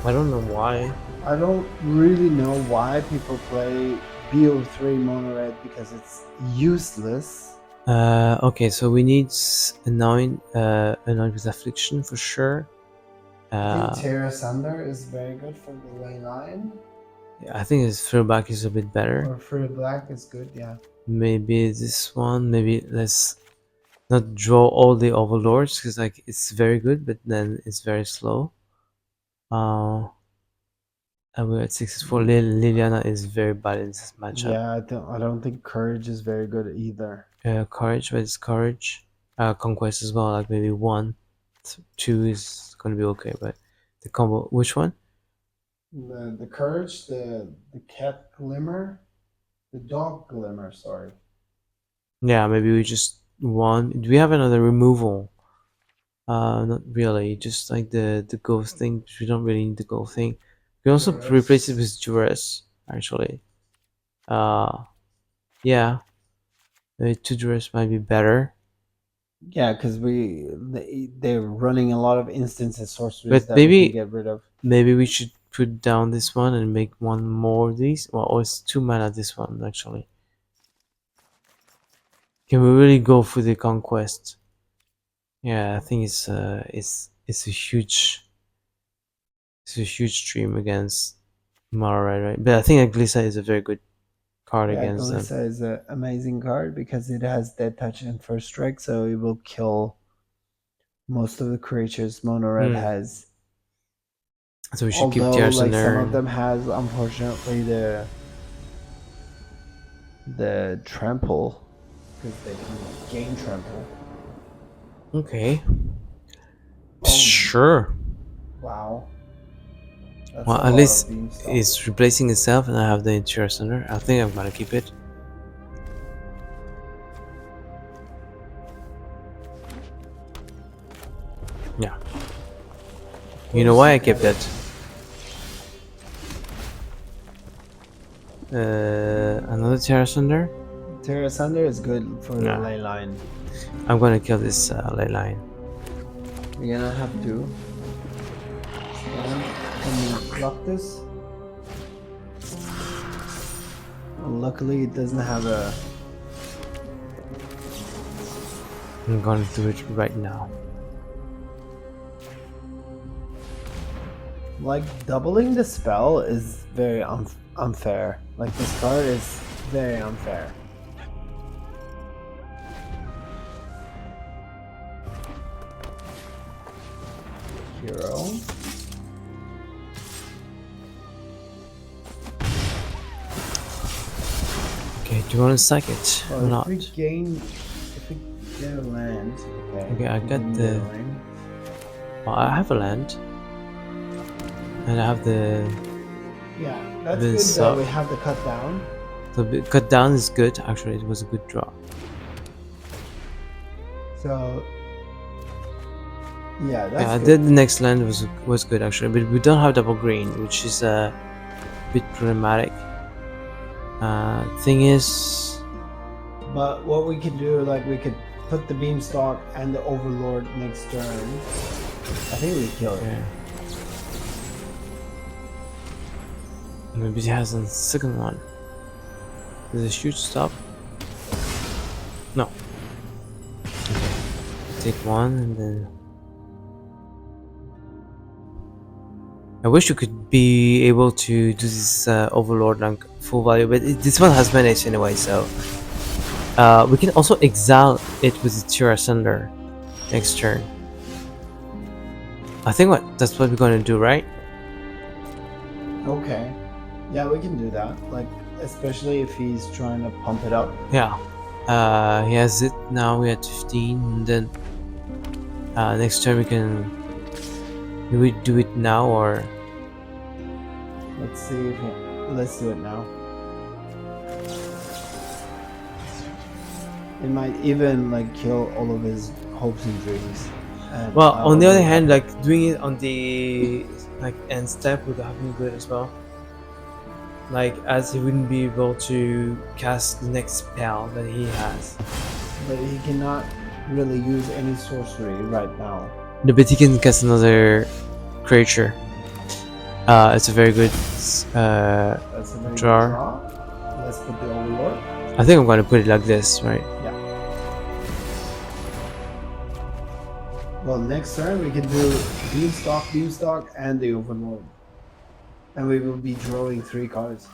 I don't know why. I don't really know why people play BO3 mono red because it's useless. Okay, so we need a 9 with affliction for sure. I think Terra Sunder is very good for the Leyline. Yeah, I think his throwback is a bit better. Or Free Black is good, yeah. Maybe this one. Maybe let's not draw all the overlords because like it's very good, but then it's very slow. And we're at 64. Liliana is very bad in this matchup. Yeah, I don't think Courage is very good either. Courage, but it's courage. Conquest as well. Like maybe 1, 2 is gonna be okay, but the combo. Which one? The Courage, the Cat Glimmer, the Dog Glimmer, sorry. Yeah, maybe we just 1. Do we have another removal? Not really. Just like the ghost thing. We don't really need the ghost thing. We also Duress. replace it with Duress, actually. Yeah. Maybe 2 Duress might be better. Yeah, because they're running a lot of instants and sorceries But that maybe we can get rid of. maybe we should put down this one and make 1 more of these. Well, oh, it's 2 mana this one actually. Can we really go for the conquest? Yeah, I think it's a huge stream against Mara, right? But I think Glissa is a very good card Yeah, against them. Glissa is an amazing card because it has Dead Touch and First Strike, so it will kill most of the creatures Mono Red has. So we should keep Although, Tears like in there. some of them has, unfortunately, the trample because they can gain trample. Okay. Oh. Sure. Wow. That's Well, a at lot least of beamstalk. it's replacing itself, and I have the interior center. I think I'm gonna keep it. Yeah. You know why I kept that? Another Terra Sunder? Terra Sunder is good for Yeah. the Leyline. I'm gonna kill this Leyline. We're gonna have to. Can you block this? Well, luckily, it doesn't have a. I'm gonna do it right now. Like, doubling the spell is very unfair. Like, this card is very unfair. Hero. Okay, Do you want to sack it or Well, not? if we get a land, Okay, I we got can the. get a land. Well, I have a land, and I have the. Yeah, that's The good that sub. we have the cut down. The cut down is good. Actually, it was a good draw. So yeah, that's Yeah, good. the next land was good actually, but we don't have double green, which is a bit problematic. Thing is, But what we could do, like we could put the beanstalk and the overlord next turn. I think we kill it. yeah. Maybe he has a second one. Does a shoot stop? No. Okay. Take one and then. I wish you could be able to do this overlord like full value, but this one has menace anyway, so we can also exile it with the Tier Asunder next turn. I think that's what we're gonna do, right? Okay. Yeah, we can do that. Like, especially if he's trying to pump it up. Yeah. He has it now. We had 15, and then next turn we can. Do we do it now or? Let's see if let's do it now. It might even like kill all of his hopes and dreams. And Well, I on the other already hand, have- like doing it on the like end step would have been good as well. Like, as he wouldn't be able to cast the next spell that he has. but he cannot really use any sorcery right now. No, but he can cast another creature. It's a very good That's a very good Draw. draw. Let's put the overlord. I think I'm gonna put it like this, right? Yeah. Well, next turn we can do beanstalk, and the overlord, and we will be drawing 3 cards.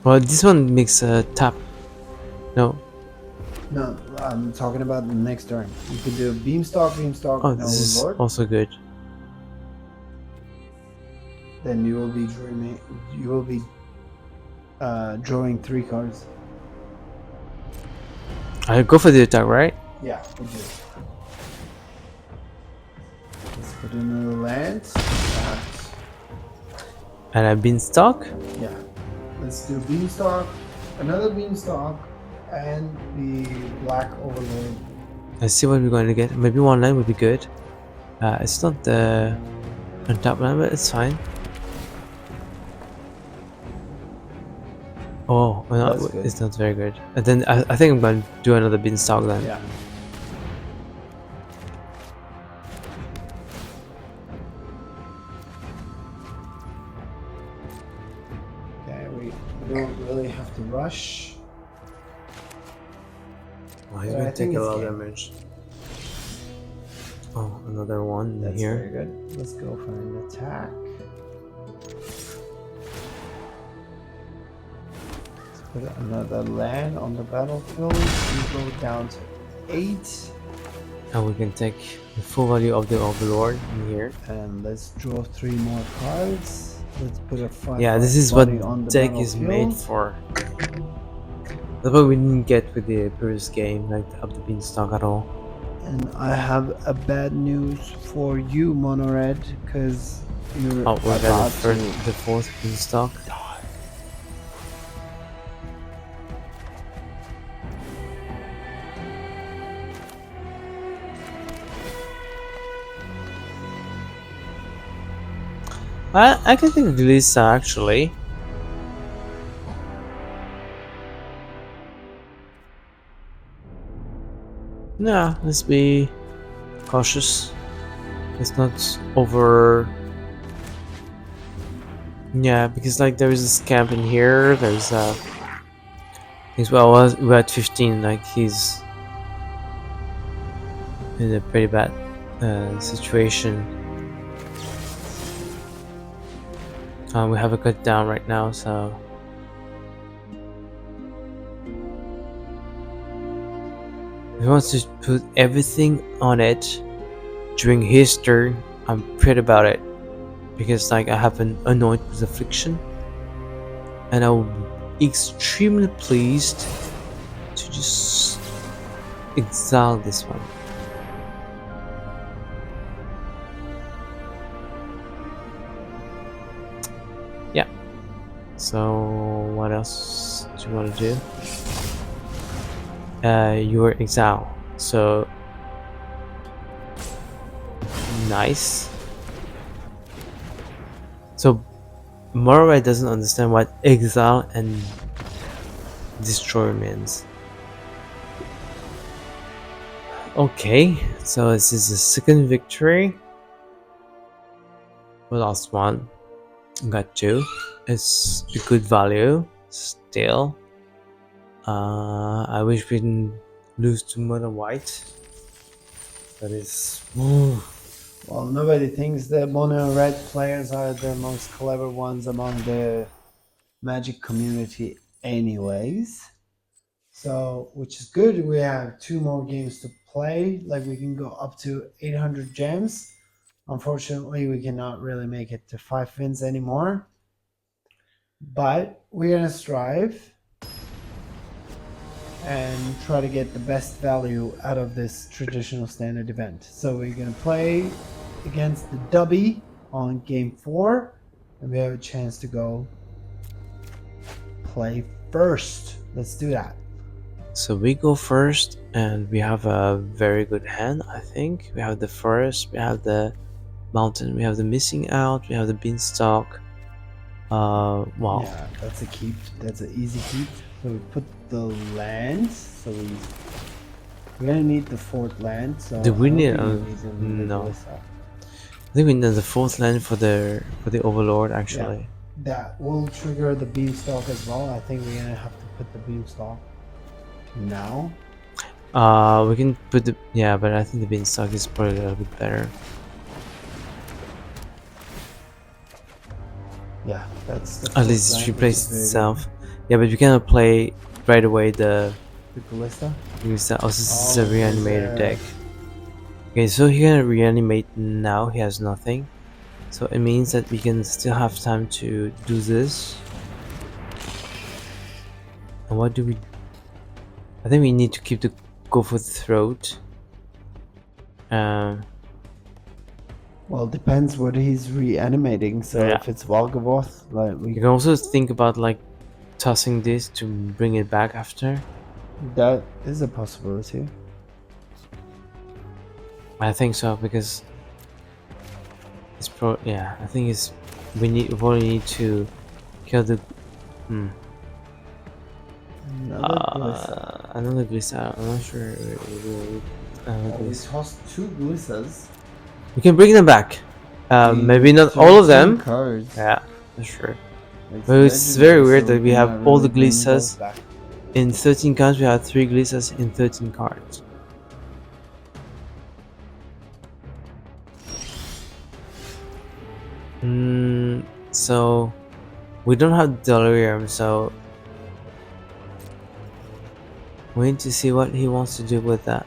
Well, this one makes a tap. No. No, I'm talking about the next turn. You could do beanstalk, Oh, and this is overlord. also good. Then you will be drawing 3 cards. I go for the attack, right? Yeah, we do. Let's put in a land. And I've been stuck. Yeah. Let's do beanstalk, another beanstalk, and the black overlord. Let's see what we're going to get. Maybe one line would be good. It's not the untap line, but it's fine. Oh, well, That's good. it's not very good. And then I think I'm going to do another beanstalk then. Yeah. Okay, we don't really have to rush. Oh, he's But going I to think take a it's lot of game. damage. Oh, another one That's here. very good. Let's go for an attack. Let's put another land on the battlefield. We go down to 8. And we can take the full value of the Overlord in here. And let's draw 3 more cards. Let's put a 5. Yeah, this is what deck is made for. That's what we didn't get with the previous game, like up the beanstalk at all. And I have a bad news for you, Monored, because you're Oh, we got about the fourth beanstalk. I can think of Glissa actually. Yeah, let's be cautious. Let's not over. Yeah, because like there is a scamp in here. There's he's we're at 15. Like he's in a pretty bad situation. We have a cut down right now, so he wants to put everything on it during his turn. I'm pretty about it because like I have an Anoint with Affliction, and I'm extremely pleased to just exile this one. Yeah. So what else do you want to do? You were exile. So nice. So Morway doesn't understand what exile and destroy means. Okay, so this is the second victory. We lost one, got two. It's a good value still. I wish we didn't lose to Mono White. That is. Well, nobody thinks the mono red players are the most clever ones among the Magic community anyways. So, which is good. We have 2 more games to play. Like, we can go up to 800 gems. Unfortunately, we cannot really make it to 5 wins anymore. But we're going to strive and try to get the best value out of this traditional standard event. So we're going to play against the Dubby on game 4. And we have a chance to go play first. Let's do that. So we go first, and we have a very good hand. I think we have the forest, we have the mountain, we have the missing out, we have the beanstalk. Wow. Yeah, that's a keep. That's an easy keep. So we put the land. So we're gonna need the 4th land. So Do we need? no. I think we need the 4th land for the Overlord actually. Yeah, that will trigger the beanstalk as well. I think we're gonna have to put the beanstalk now. We can put the but I think the beanstalk is probably a little bit better. Yeah, that's the At least it land, replaces itself. Yeah, but we cannot play right away the Glissa. Glissa. Oh, this is a reanimator deck. Okay, so he can reanimate now. He has nothing, so it means that we can still have time to do this. And what do we? I think we need to keep the go for the throat. Well, it depends what he's reanimating. So Yeah. if it's Volgavoth, like You can also think about like tossing this to bring it back after. that is a possibility. I think so, because it's I think it's we only need to kill the another Glissa. I'm not sure. We tossed 2 Glissas. We can bring them back. Maybe not all of them. Cards. Yeah, that's true. But it's very weird that we have all the Glissas in 13 cards. We have 3 Glissas in 13 cards. So we don't have delirium, so we need to see what he wants to do with that.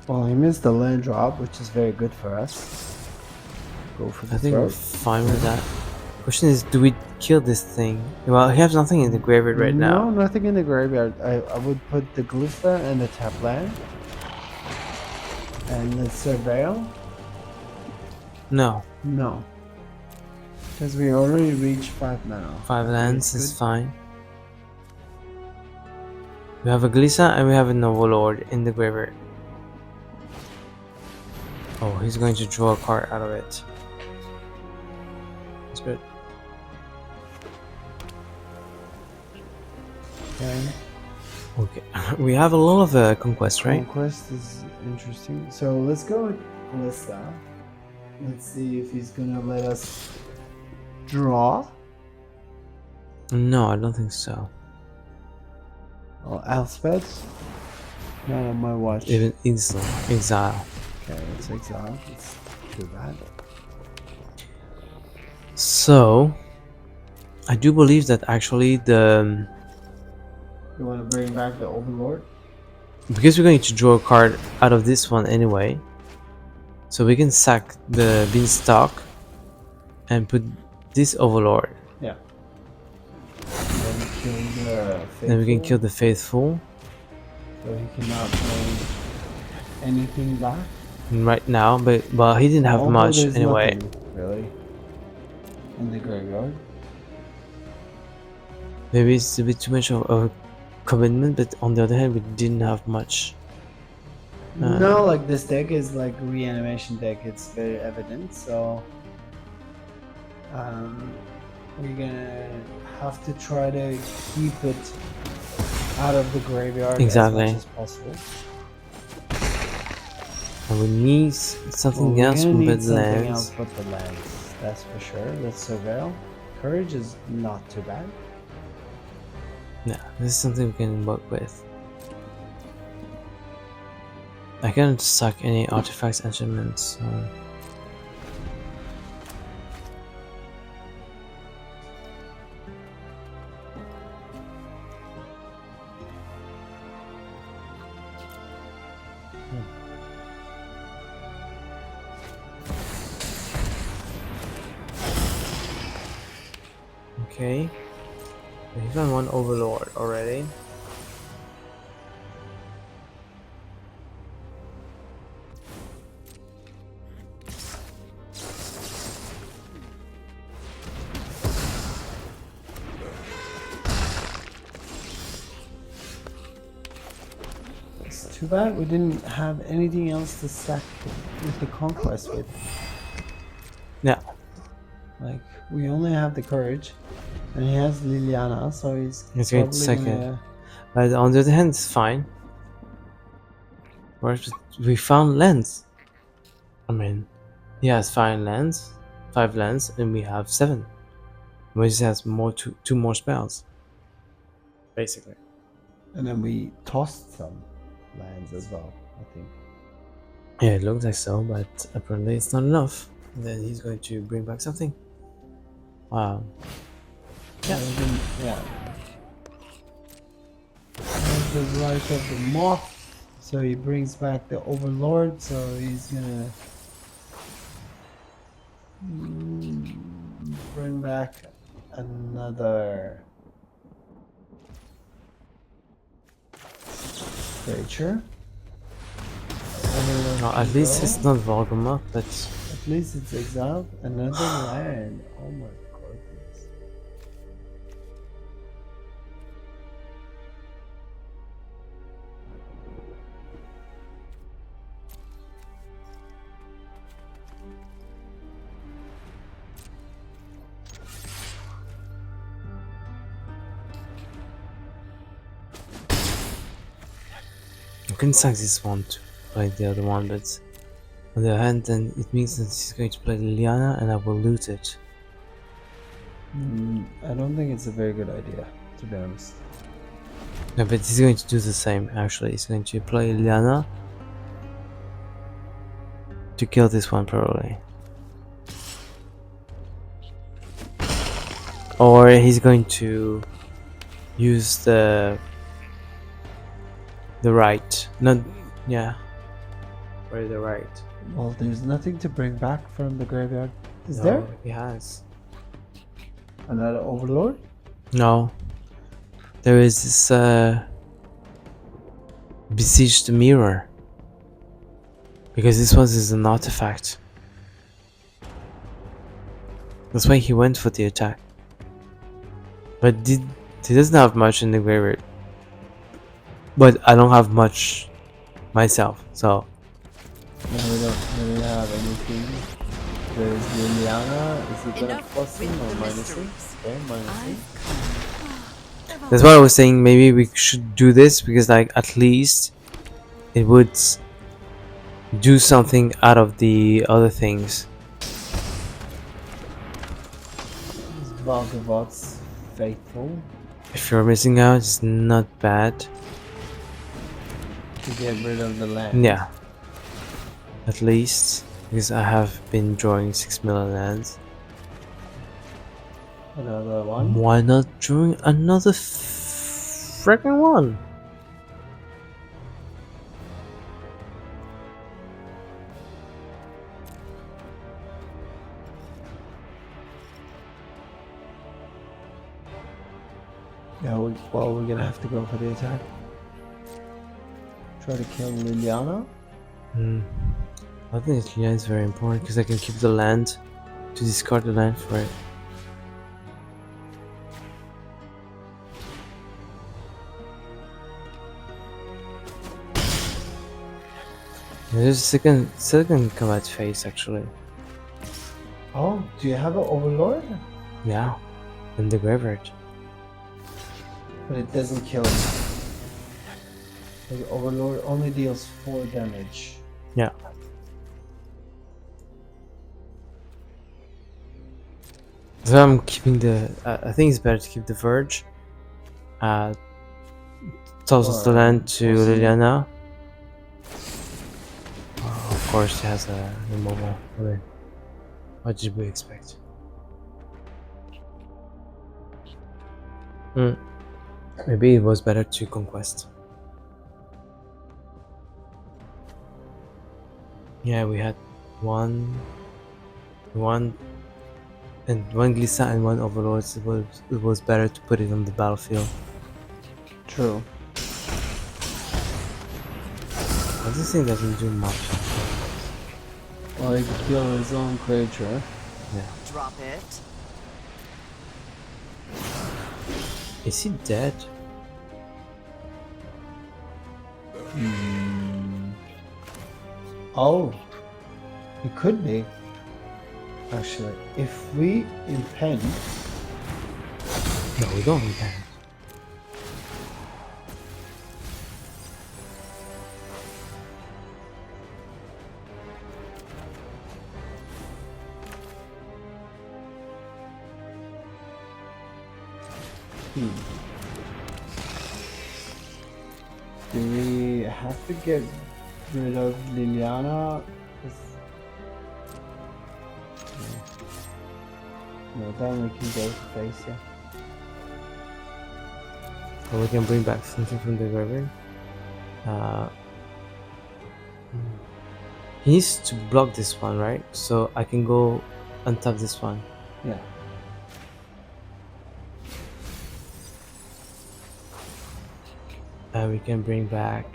Well, he missed the land drop, which is very good for us. Go for the I think we're fine with that. Question is, do we kill this thing? Well, he has nothing in the graveyard right now. No, nothing in the graveyard. I would put the Glissa and the tap land. And the Surveil. No. No. Because we already reached 5 mana. 5 lands is fine. We have a Glissa and we have an Overlord in the graveyard. Oh, he's going to draw a card out of it. That's good. Okay. We have a lot of conquest, right? Conquest is interesting. So let's go with Glissa. Let's see if he's gonna let us draw. No, I don't think so. Oh, Elspeth? Not on my watch. Even exile. Okay, let's exile. Let's do that. So, I do believe that actually the... You want to bring back the Overlord? Because we're going to draw a card out of this one anyway, so we can sack the beanstalk and put this Overlord. Yeah. And kill the faithful. Then we can kill the faithful. So he cannot play anything back. Right now, but well, he didn't have Although much there's anyway. nothing, really, in the graveyard. Maybe it's a bit too much of a commitment, but on the other hand, we didn't have much. No, like this deck is like reanimation deck. It's very evident. So we're gonna have to try to keep it out of the graveyard Exactly. as much as possible. And we need something Well, else we're gonna but need something lands. else but the lands. That's for sure. Let's surveil. Courage is not too bad. Yeah, this is something we can work with. I can't suck any artifacts, enchantments, so... Okay, we found one Overlord already. It's too bad we didn't have anything else to sack with the conquest with. Yeah, Like we only have the courage, and he has Liliana, so he's He's going to probably sack it. gonna. but on the other hand, it's fine. We found lands. I mean, he has 5 lands, and we have 7. We just has two more spells, basically. And then we tossed some lands as well, I think. Yeah, it looks like so, but apparently it's not enough. And then he's going to bring back something. Wow. Yeah. Yeah. There's the Rise of the Moth. So he brings back the Overlord, so he's gonna bring back another creature. Well, at least it's not Volgamot, but At least it's exiled. Another land. Oh my goodness. I can sack this one to play the other one, but on the other hand, then it means that he's going to play Liliana and I will loot it. I don't think it's a very good idea, to be honest. No, but he's going to do the same, actually. He's going to play Liliana to kill this one, probably. Or he's going to use the right. Not, yeah. Where is the right? Well, there's nothing to bring back from the graveyard. Is No, there? He has. Another Overlord? No. There is this besiege the mirror. Because this one is an artifact. That's why he went for the attack. But he doesn't have much in the graveyard. But I don't have much myself, so... No, we don't really have anything. There's Liliana. Is it gonna Enough plus with him or the minus him? mysteries. Okay, minus him. That's why I was saying maybe we should do this, because like at least it would do something out of the other things. Valgavot's faithful If you're missing out, it's not bad. to get rid of the land. Yeah. At least, because I have been drawing 6 million lands. Another one. Why not drawing another freaking one? Yeah, well, we're gonna have to go for the attack. Try to kill Liliana. I think this land is very important because I can keep the land to discard the land for it. There's a second combat phase actually. Oh, do you have an Overlord? Yeah, in the graveyard. But it doesn't kill him. The Overlord only deals 4 damage. Yeah. So I'm keeping the. I think it's better to keep the Verge. Tosses the land to Liliana. Of course, he has a removal. What did we expect? Maybe it was better to conquest. Yeah, we had one, and one Glissa and one Overlord. It was better to put it on the battlefield. True. This thing doesn't do much. Well, he could kill his own creature. Yeah. Drop it. Is he dead? Oh, he could be. Actually, if we impend, No, we don't need that. do we have to get rid of Liliana? No, then we can go to face, yeah. Or we can bring back something from the graveyard. He needs to block this one, right? So I can go untap this one. Yeah. We can bring back.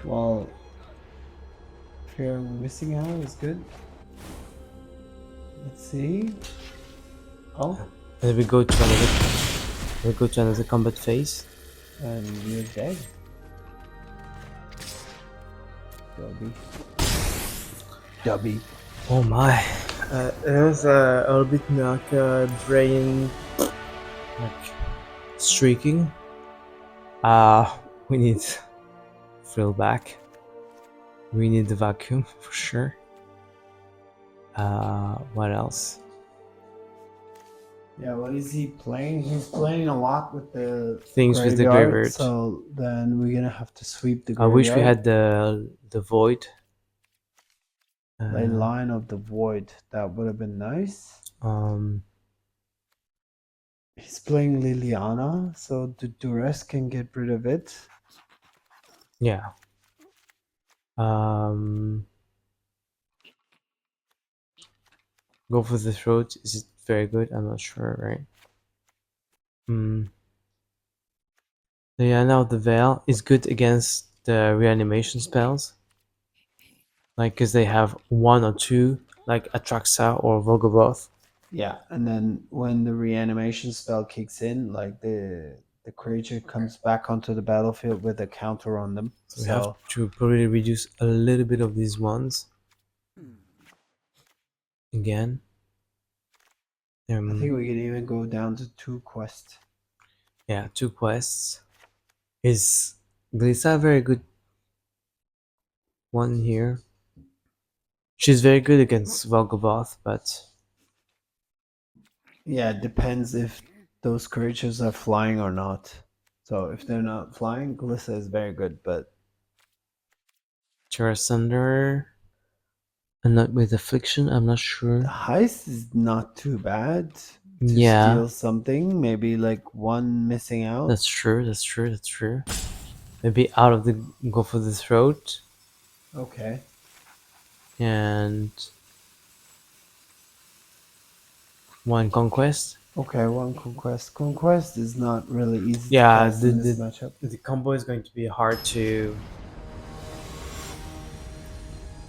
Well, Fear of Missing Out is good. Let's see. Oh, And we go to another. We go to another combat phase. and you're dead. Dubby. Oh my! It was a little bit like brain, like streaking. We need fill back. We need the vacuum for sure. What else? Yeah, what is he playing? He's playing a lot with the Things with the graveyard. So then we're gonna have to sweep the I graveyard. wish we had the void. Leyline of the Void. That would have been nice. He's playing Liliana, so the Duress can get rid of it. Yeah. Go for the throat. Is it very good? I'm not sure, right? Liliana of the Veil is good against the reanimation spells. Like, because they have 1 or 2, like Atraxa or Volgovoth. Yeah, and then when the reanimation spell kicks in, like the creature comes back onto the battlefield with a counter on them. So we have to probably reduce a little bit of these ones. Again. I think we can even go down to 2 quests. Yeah, 2 quests. Is Glissa a very good one here? She's very good against Volgovoth, but Yeah, it depends if those creatures are flying or not. So if they're not flying, Glissa is very good, but Terra Sunder and not with Affliction, I'm not sure. the heist is not too bad to Yeah. steal something. Maybe like 1 missing out. That's true, that's true, that's true. Maybe out of the go for the throat. Okay. And 1 conquest. Okay, one conquest. Conquest is not really easy to Yeah, cast in this matchup. the combo is going to be hard to.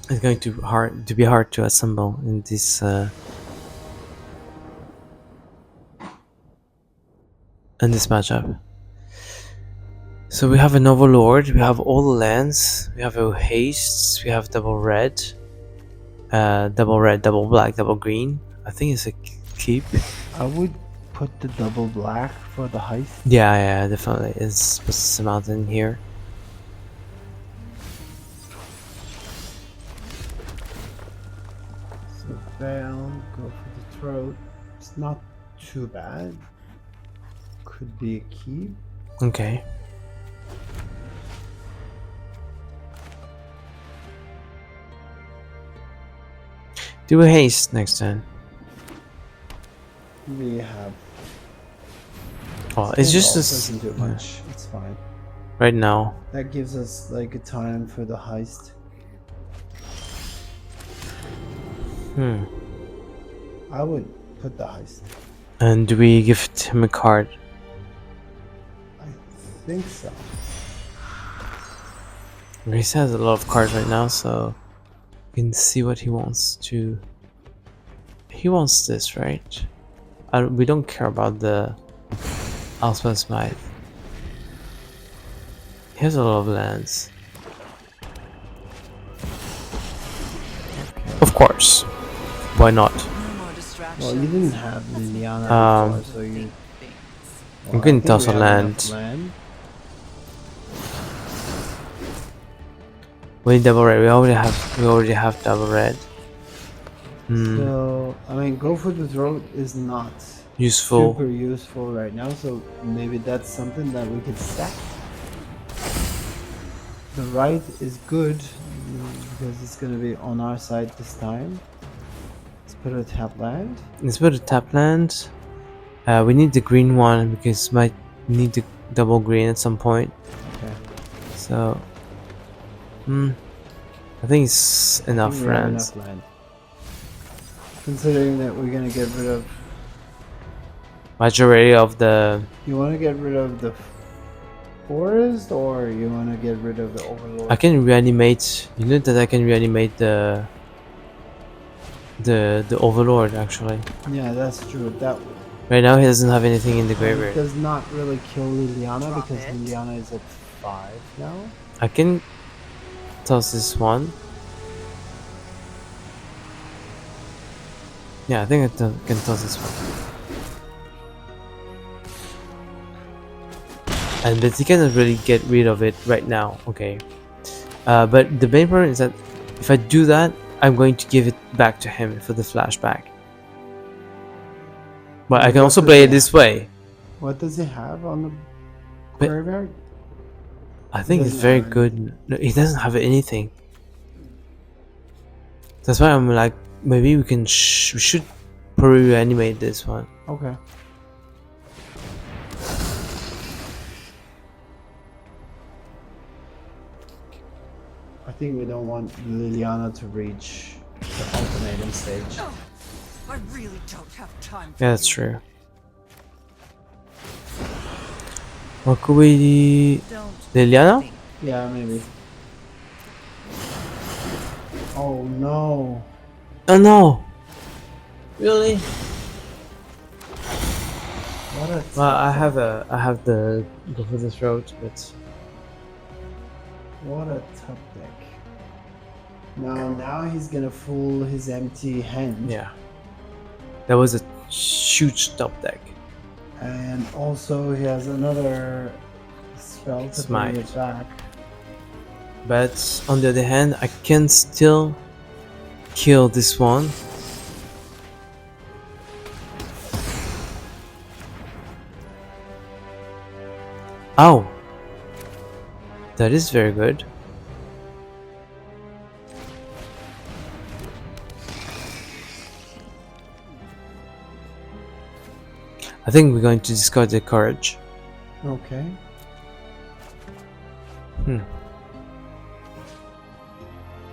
It's going to be hard to assemble in this matchup. So we have an Overlord, we have all the lands, we have a haste, we have double red, double black, double green. I think it's a keep. I would put the double black for the heist. Yeah, definitely. It's some out in here. So fail, go for the throat. It's not too bad. Could be a key. Okay. Do a haste next turn. We have. Oh, it's just doesn't do much. It's fine. right now. That gives us like a time for the heist. I would put the heist. And do we give him a card? I think so. He has a lot of cards right now, so we can see what he wants to. He wants this, right? We don't care about the Elspeth Smite. He has a lot of lands. Of course. Why not? No more distractions. Well, you didn't have Liliana before, so you. I'm going to toss a land. We need double red. We already have double red. So I mean, go for the throat is not Useful. super useful right now. So maybe that's something that we could stack. The right is good because it's gonna be on our side this time. Let's put a tap land. Let's put a tap land. We need the green one because might need the double green at some point. Okay. So, I think it's enough We have lands. enough land. Considering that we're gonna get rid of. Majority of the. You want to get rid of the forest, or you want to get rid of the overlord? I can reanimate. You know that I can reanimate the overlord actually. Yeah, that's true. That Right now he doesn't have anything in the it graveyard. does not really kill Liliana Drop because it. Liliana is at 5 now. I can toss this one. Yeah, I think I can toss this one. But he cannot really get rid of it right now. Okay. But the main problem is that if I do that, I'm going to give it back to him for the flashback. But I can also play it this way. What does he have on the But- graveyard? I think it's doesn't very have good. No, he doesn't have anything. That's why I'm like, maybe we should probably reanimate this one. Okay. I think we don't want Liliana to reach the ultimatum stage. I really don't have time for Yeah, that's you. true. What could we... Don't Liliana? think. Yeah, maybe. Oh no. Oh no! Really? What a Well, I have the go for the throat, but What a tough deck. Now he's gonna fool his empty hand. yeah, that was a huge top deck. And also he has another spell to Smite. bring it back. But on the other hand, I can still kill this one. Oh, that is very good. I think we're going to discard the courage. Okay. Hmm.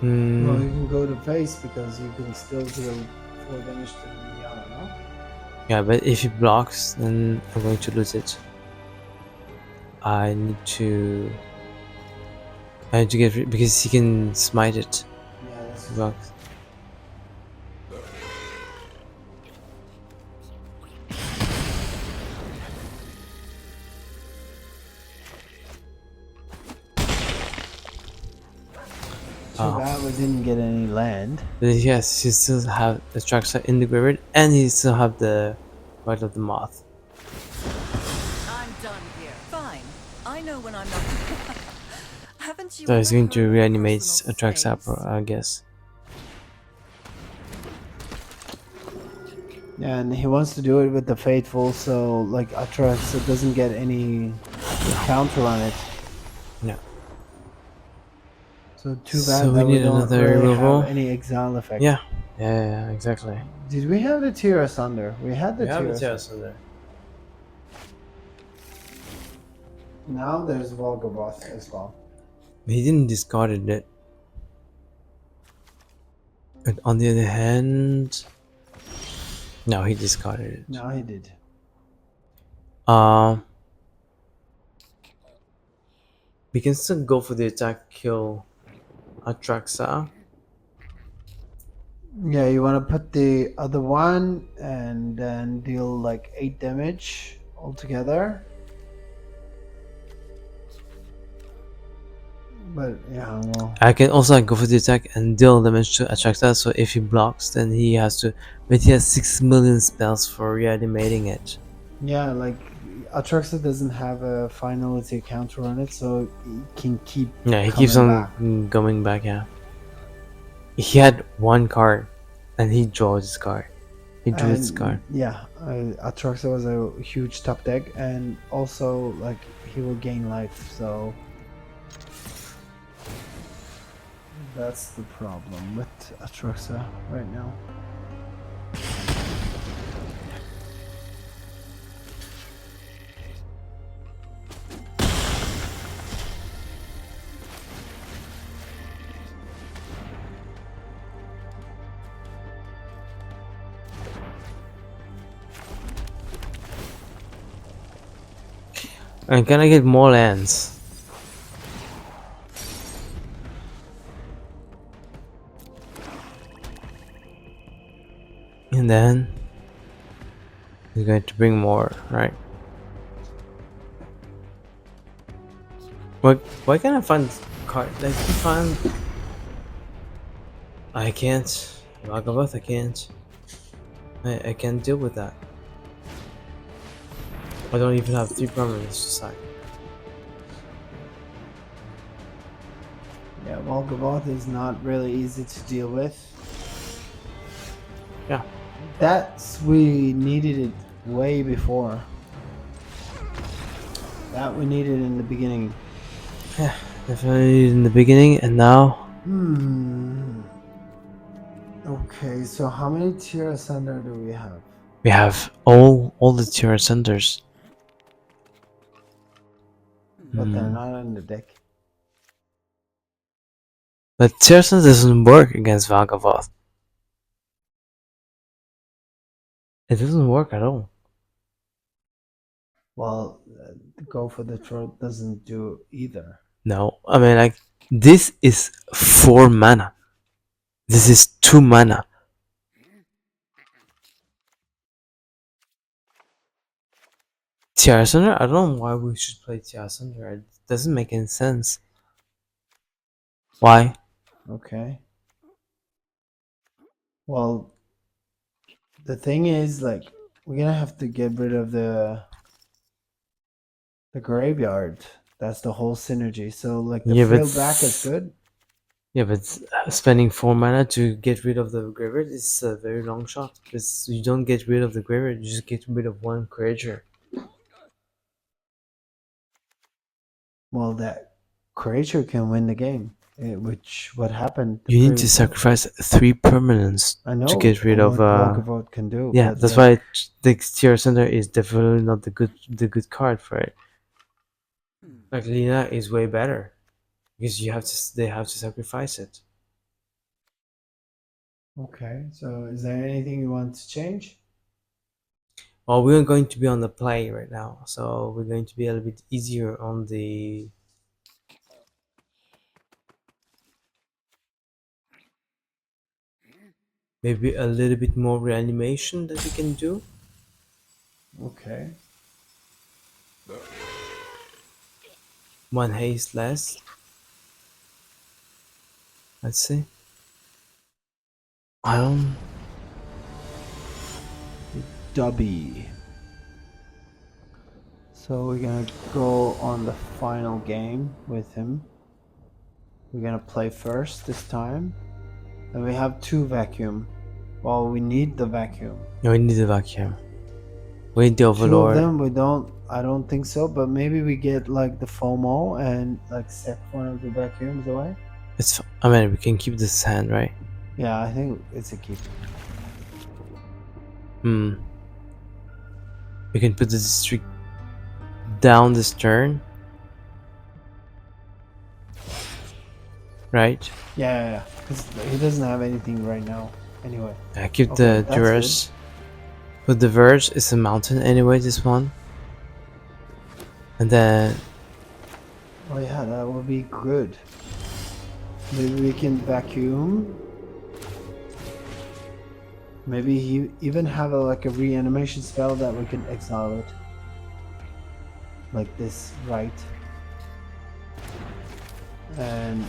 Well, you can go to face because you can still deal 4 damage to Liliana, no? Yeah, but if he blocks, then I'm going to lose it. I need to get rid because he can smite it. Yeah, that's Blocks. too bad we didn't get any land. But yes, he still have the structure in the graveyard, and he still have the right of the moth. I'm done here. Fine. I know when I'm not. Haven't you So he's ever going to heard of reanimate personal Atraxa, space? I guess. Yeah, and he wants to do it with the Faithful, so like Atraxa doesn't get any counter on it. Yeah. So too So bad we that we need don't another really removal. have any exile effect. Yeah. Yeah, exactly. Did we have the Tear Asunder? We had the We have Tear the Asunder. Terrace there. Now there's Volgaboth as well. He didn't discard it. But on the other hand, no, he discarded it. Now he did. We can still go for the attack kill Atraxa. Yeah, you want to put the other one and then deal like 8 damage altogether. But yeah, well, I can also go for the attack and deal damage to Atraxa, so if he blocks, then he has to. But he has 6 million spells for reanimating it. yeah, like Atraxa doesn't have a finality counter on it, so he can keep. Yeah, he keeps coming on back. going back, yeah. He had one card, and he draws his card. He drew his card. Yeah, Atraxa was a huge top deck, and also like he will gain life, so that's the problem with Atraxa right now. And can I get more lands? And then he's going to bring more, right? Why can't I find card? Like you find I can't. Vagaboth, I can't. I can't deal with that. I don't even have 3 permanents to sack. Yeah, Volgaboth is not really easy to deal with. Yeah. That's we needed it way before. That we needed in the beginning. Yeah, definitely in the beginning, and now Okay, so how many Tear Asunder do we have? we have all the tier centers. But they're not in the deck. But tier center doesn't work against Vagaboth. It doesn't work at all. Well, Go for the Throat doesn't do either. No, I mean like this is 4 mana. This is 2 mana. Tier center? I don't know why we should play tier center. It doesn't make any sense. Why? Okay. Well, the thing is, like, we're gonna have to get rid of the graveyard. That's the whole synergy. So, like, the Yeah, but field back is good. Yeah, but spending 4 mana to get rid of the graveyard is a very long shot. Because you don't get rid of the graveyard, you just get rid of 1 creature. Well, that creature can win the game. Which what happened? You need to sacrifice 3 permanents I know to get rid of. Volgaboth can do. Yeah, but that's like, why the tier center is definitely not the good card for it. Like Lina is way better because they have to sacrifice it. Okay, so is there anything you want to change? Well, we're going to be on the play right now, so we're going to be a little bit easier on the. Maybe a little bit more reanimation that we can do. Okay. One haste less. Let's see. I don't. Dubby. So we're gonna go on the final game with him. We're gonna play first this time. And we have 2 vacuum. Well, we need the vacuum. No, we need the vacuum. We need the 2 of overlord. them we don't. I don't think so. But maybe we get like the FOMO and like set one of the vacuums away. It's. I mean, we can keep this hand, right? Yeah, I think it's a keep. We can put the district down this turn. Right? Yeah. Because he doesn't have anything right now. Anyway. I keep Okay, the that's Duress. But the Verge is a mountain anyway, this one. And then. Oh yeah, that would be good. Maybe we can vacuum. Maybe he even have like a reanimation spell that we can exile it. Like this, right? And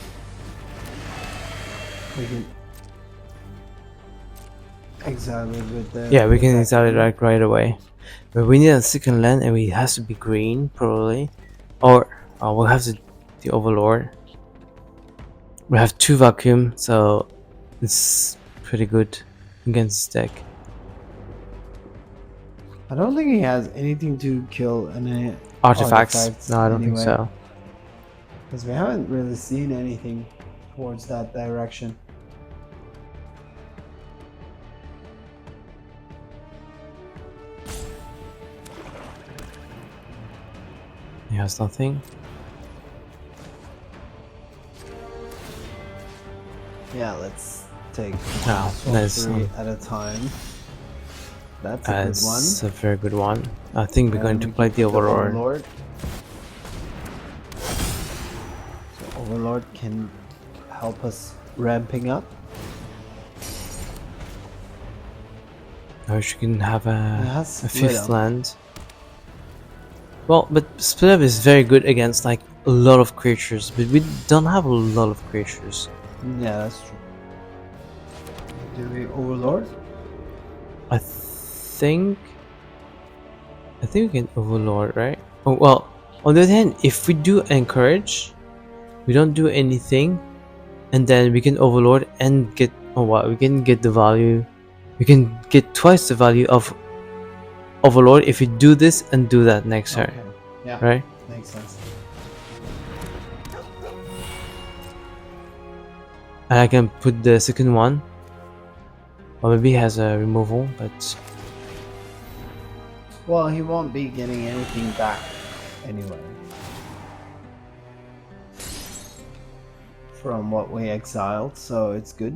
we can exile it with the. Yeah, we can vacuum. exile it right away. But we need a second land and it has to be green, probably. Or we'll have the Overlord. We have 2 vacuum, so it's pretty good against this deck. I don't think he has anything to kill any Artifacts? No, I don't think so. Because we haven't really seen anything towards that direction. He has nothing. Yeah, let's take Nice. 3 at a time. That's a good one. That's a very good one. I think we're going to we play keep the Overlord. So Overlord can help us ramping up. I wish we can have a Split 5th up. land. Well, but Split Up is very good against like a lot of creatures, but we don't have a lot of creatures. Yeah, that's true. Do we Overlord? I think we can Overlord, right? Oh well. On the other hand, if we do Encourage, we don't do anything, and then we can Overlord and get we can get the value. We can get twice the value of Overlord if we do this and do that next turn. Okay. Yeah. Right? Makes sense. And I can put the second one. Or maybe he has a removal, but Well, he won't be getting anything back anyway. From what we exiled, so it's good.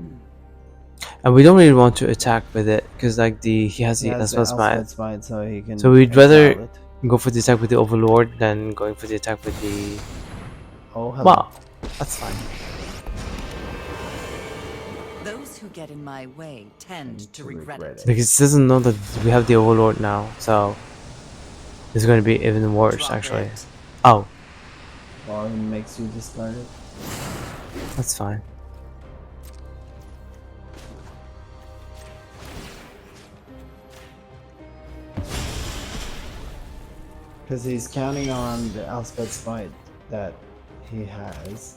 and we don't really want to attack with it because like he has the Elspeth Smite, so he can. So we'd exile rather it. go for the attack with the Overlord than going for the attack with the. Oh, hello. Well, that's fine. Those who get in my way tend to regret it. Because it doesn't know that we have the Overlord now, so it's going to be even worse Drop actually. it. Oh, Well, it makes you discard it. that's fine. Because he's counting on the Elspeth Smite that he has.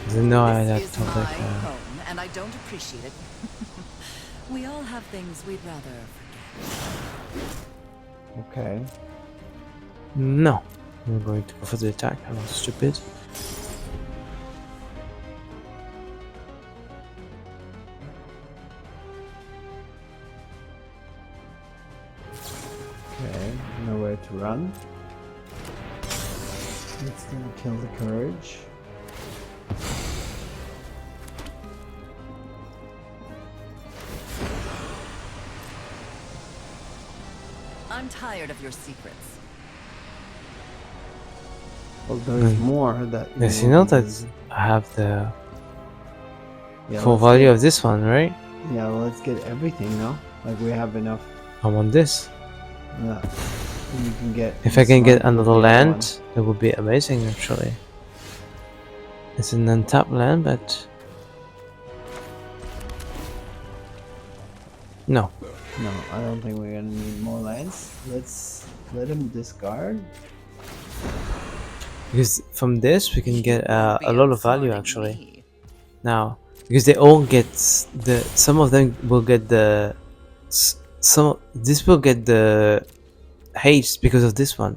Doesn't know I This have is to my like home, and I don't appreciate it. We all have things we'd rather forget. Okay. No, I'm going to go for the attack. I'm not stupid. Okay. Nowhere to run. It's gonna kill the courage. I'm tired of your secrets. Well, there's Mm. more that you Yes, you will know be that using. I have the Yeah, full let's value get, of this one, right? yeah, well, let's get everything now. Like we have enough. I want this. Yeah, and you can get If I can get enslaved with another the other one. land, that would be amazing actually. It's an untapped land, but no. No, I don't think we're gonna need more lands. Let's let him discard. Because from this we can get Better a be lot of value outsmarting actually. me. Now, because they all get some of them will get some, this will get the haste because of this one.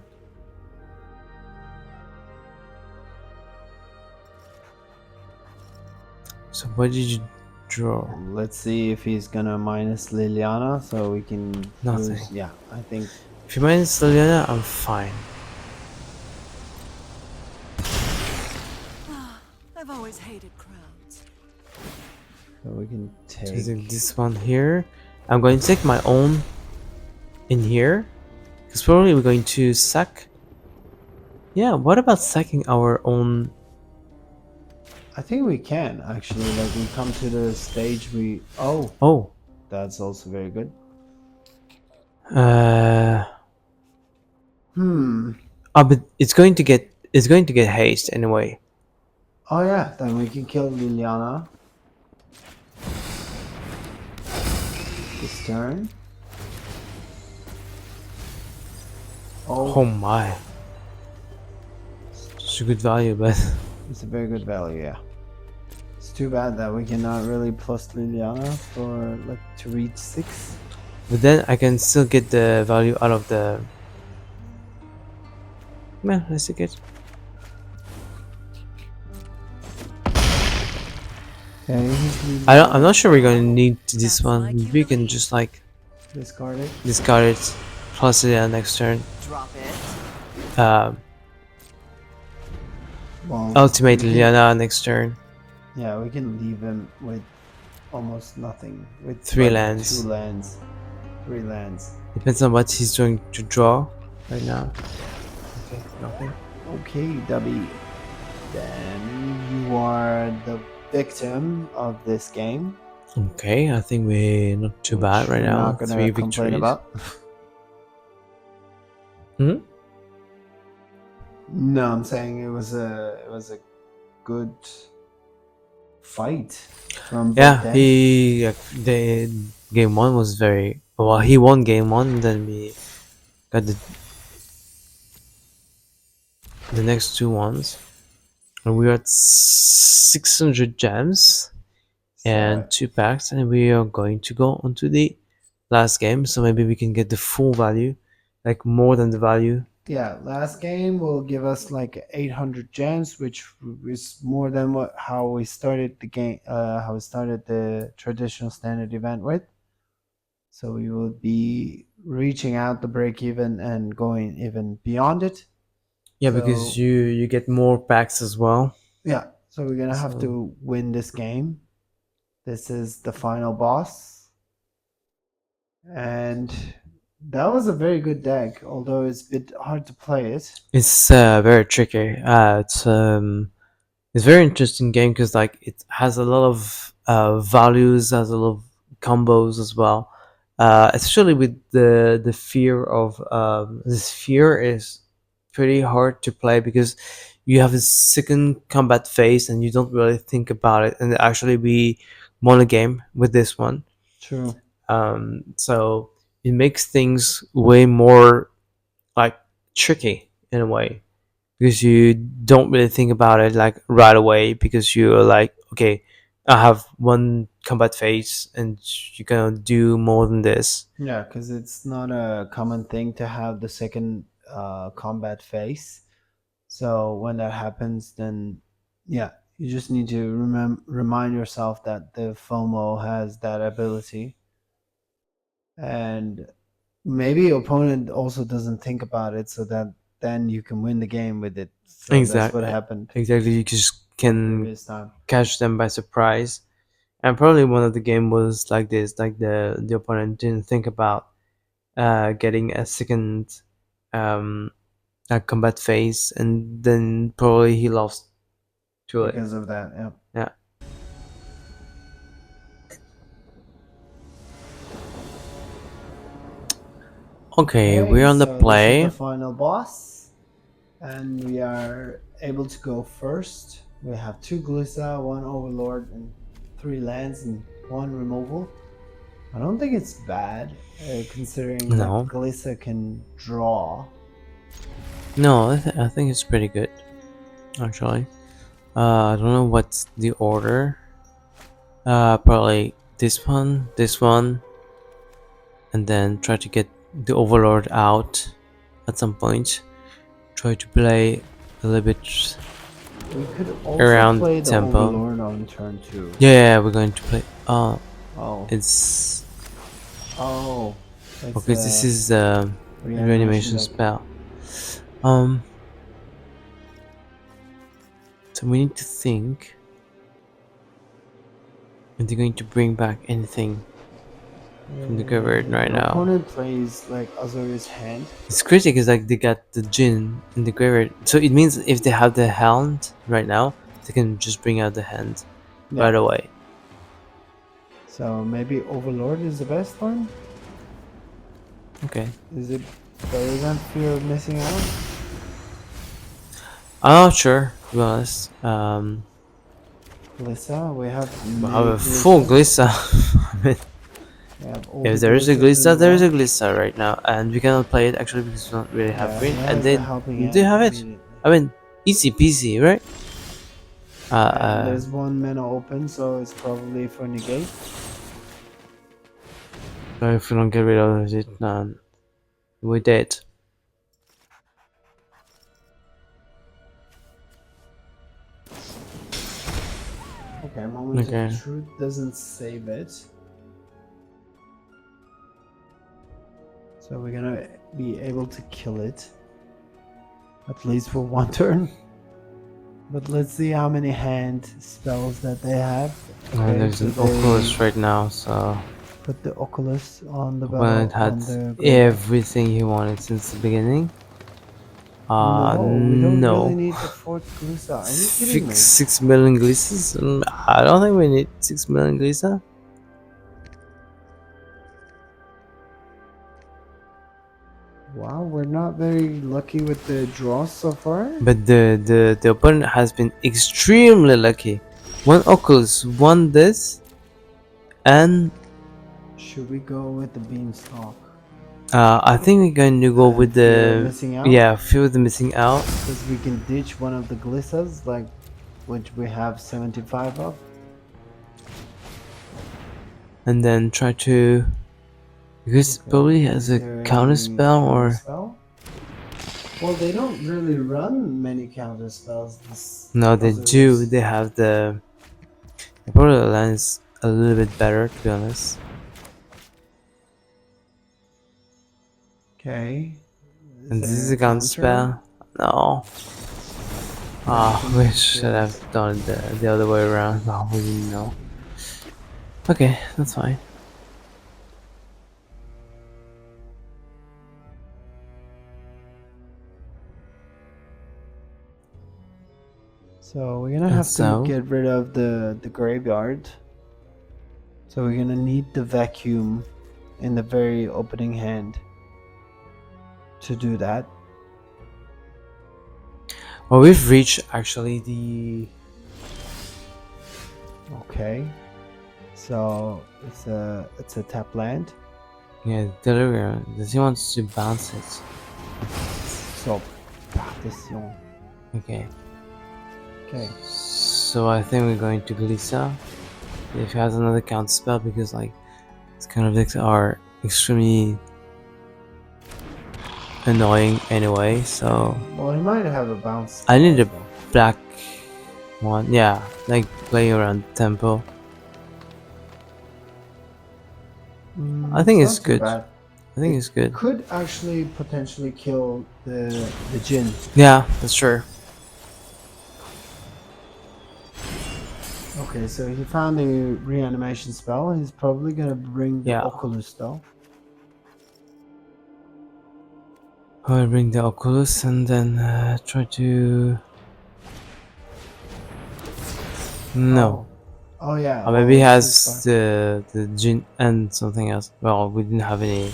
So what did you draw? Let's see if he's gonna minus Liliana, so we can Nothing. use. Yeah, I think If you minus Liliana, I'm fine. I've always hated crowds. so. We can So take. this one here. I'm going to take my own in here, because probably we're going to sack. Yeah, what about sacking our own? I think we can actually. Like we come to the stage we. Oh, Oh, that's also very good. uh, Hmm. oh, but it's going to get haste anyway. Oh yeah, then we can kill Liliana this turn. Oh Oh, my, it's a good value, but it's a very good value. Yeah. It's too bad that we cannot really plus Liliana for like to reach 6. then I can still get the value out of the. Man, let's take it. Okay, I'm not sure we're gonna need this That's one. like you We can believe. just like discard it. discard it, plus it next turn. Drop it. Well, Ultimate we can- Liliana next turn. Yeah, we can leave him with almost nothing. With 3 like lands. 2 lands. 3 lands. Depends on what he's going to draw right now. Okay, nothing. Okay, Dubby. Then you are the victim of this game. Okay, I think we're not too bad which right we're now. Not gonna 3 complain victories. about. Hmm? No, I'm saying it was a good fight from both Yeah, ends. the game 1 was very well. He won game 1, then we got the next 2 ones, and we are at 600 gems and 2 packs, and we are going to go on to the last game. So maybe we can get the full value, like more than the value. Yeah, last game will give us like 800 gems, which is more than how we started the game, how we started the traditional standard event with. So we will be reaching out the break even and going even beyond it. Yeah, So- because you get more packs as well. Yeah, so we're gonna have So- to win this game. This is the final boss, and that was a very good deck, although it's a bit hard to play it. It's very tricky. It's a very interesting game because like it has a lot of values, has a lot of combos as well. Especially with the fear of this fear is pretty hard to play because you have a second combat phase and you don't really think about it. And actually, we won a game with this one. True. So it makes things way more like tricky in a way because you don't really think about it like right away because you're like, okay, I have one combat phase and you're gonna do more than this. Yeah, because it's not a common thing to have the second combat phase. So when that happens, then yeah, you just need to remind yourself that the FOMO has that ability, and maybe opponent also doesn't think about it, so that then you can win the game with it. So that's what happened Exactly, you just can previous time. catch them by surprise. And probably one of the game was like this, like the opponent didn't think about getting a second combat phase, and then probably he lost to it. Because of that, yeah. Yeah. Okay, we're on the so play. This is the final boss, and we are able to go first. We have 2 Glissa, 1 Overlord, and 3 lands and 1 removal. I don't think it's bad, considering No. that Glissa can draw. No, I think it's pretty good, actually. I don't know what's the order. Probably this one, and then try to get the Overlord out at some point. Try to play a little bit. We could also Around play the tempo. Overlord on turn 2. Yeah, we're going to play. Oh. It's Oh. okay. This is the reanimation spell. So we need to think. Are they going to bring back anything from the graveyard right now? Opponent plays like Azorius hand. It's crazy because like they got the Jinn in the graveyard, so it means if they have the hand right now, they can just bring out the hand right away. So maybe Overlord is the best one. Okay. Is it better than Fear of Missing Out? I'm not sure, to be honest. Glissa, we have a full Glissa. If there is a Glissa, there is a Glissa right now, and we cannot play it actually because we don't really have green. And they do have it. I mean, easy peasy, right? There's 1 mana open, so it's probably for negate. So if we don't get rid of it, we're dead. Okay, Moment of Truth doesn't save it. So we're gonna be able to kill it. At least for 1 turn. But let's see how many hand spells that they have. Okay, There's an Oculus right now, so put the Oculus on the opponent had everything he wanted since the beginning. We don't really need the 4th Glissa. Are you kidding me? 6 million Glissas? I don't think we need 6 million Glissa. Wow, we're not very lucky with the draws so far. But the opponent has been extremely lucky. 1 Oculus, 1 this, and should we go with the Beanstalk? I think we're going to go with the missing out. Yeah, fear the missing out. Because we can ditch one of the Glissas, like which we have 75 of, and then try to. Because probably has a counter spell or. Well, they don't really run many counter spells. No, they do. They have the. Probably the line is a little bit better, to be honest. Okay. And this is a counter spell. No. We should have done it the other way around. No, we didn't know. Okay, that's fine. So we're gonna have to get rid of the graveyard. So we're gonna need the vacuum in the very opening hand to do that. Well, we've reached actually the. Okay. So it's a tap land. Yeah, deliver. Does he want to bounce it? So partition. Okay. Okay. So I think we're going to Glissa. If he has another counter spell, because like it's kind of decks are extremely annoying anyway. So. Well, he might have a bounce. I need a black one. Yeah, like playing around tempo. I think it's good. I think it's good. Could actually potentially kill the Jinn. Yeah, that's true. Okay, so he found the reanimation spell. He's probably gonna bring the Oculus though. I'll bring the Oculus and then try to... No. Oh yeah. Or maybe Well, he it's too has far. the Jin and something else. Well, we didn't have any.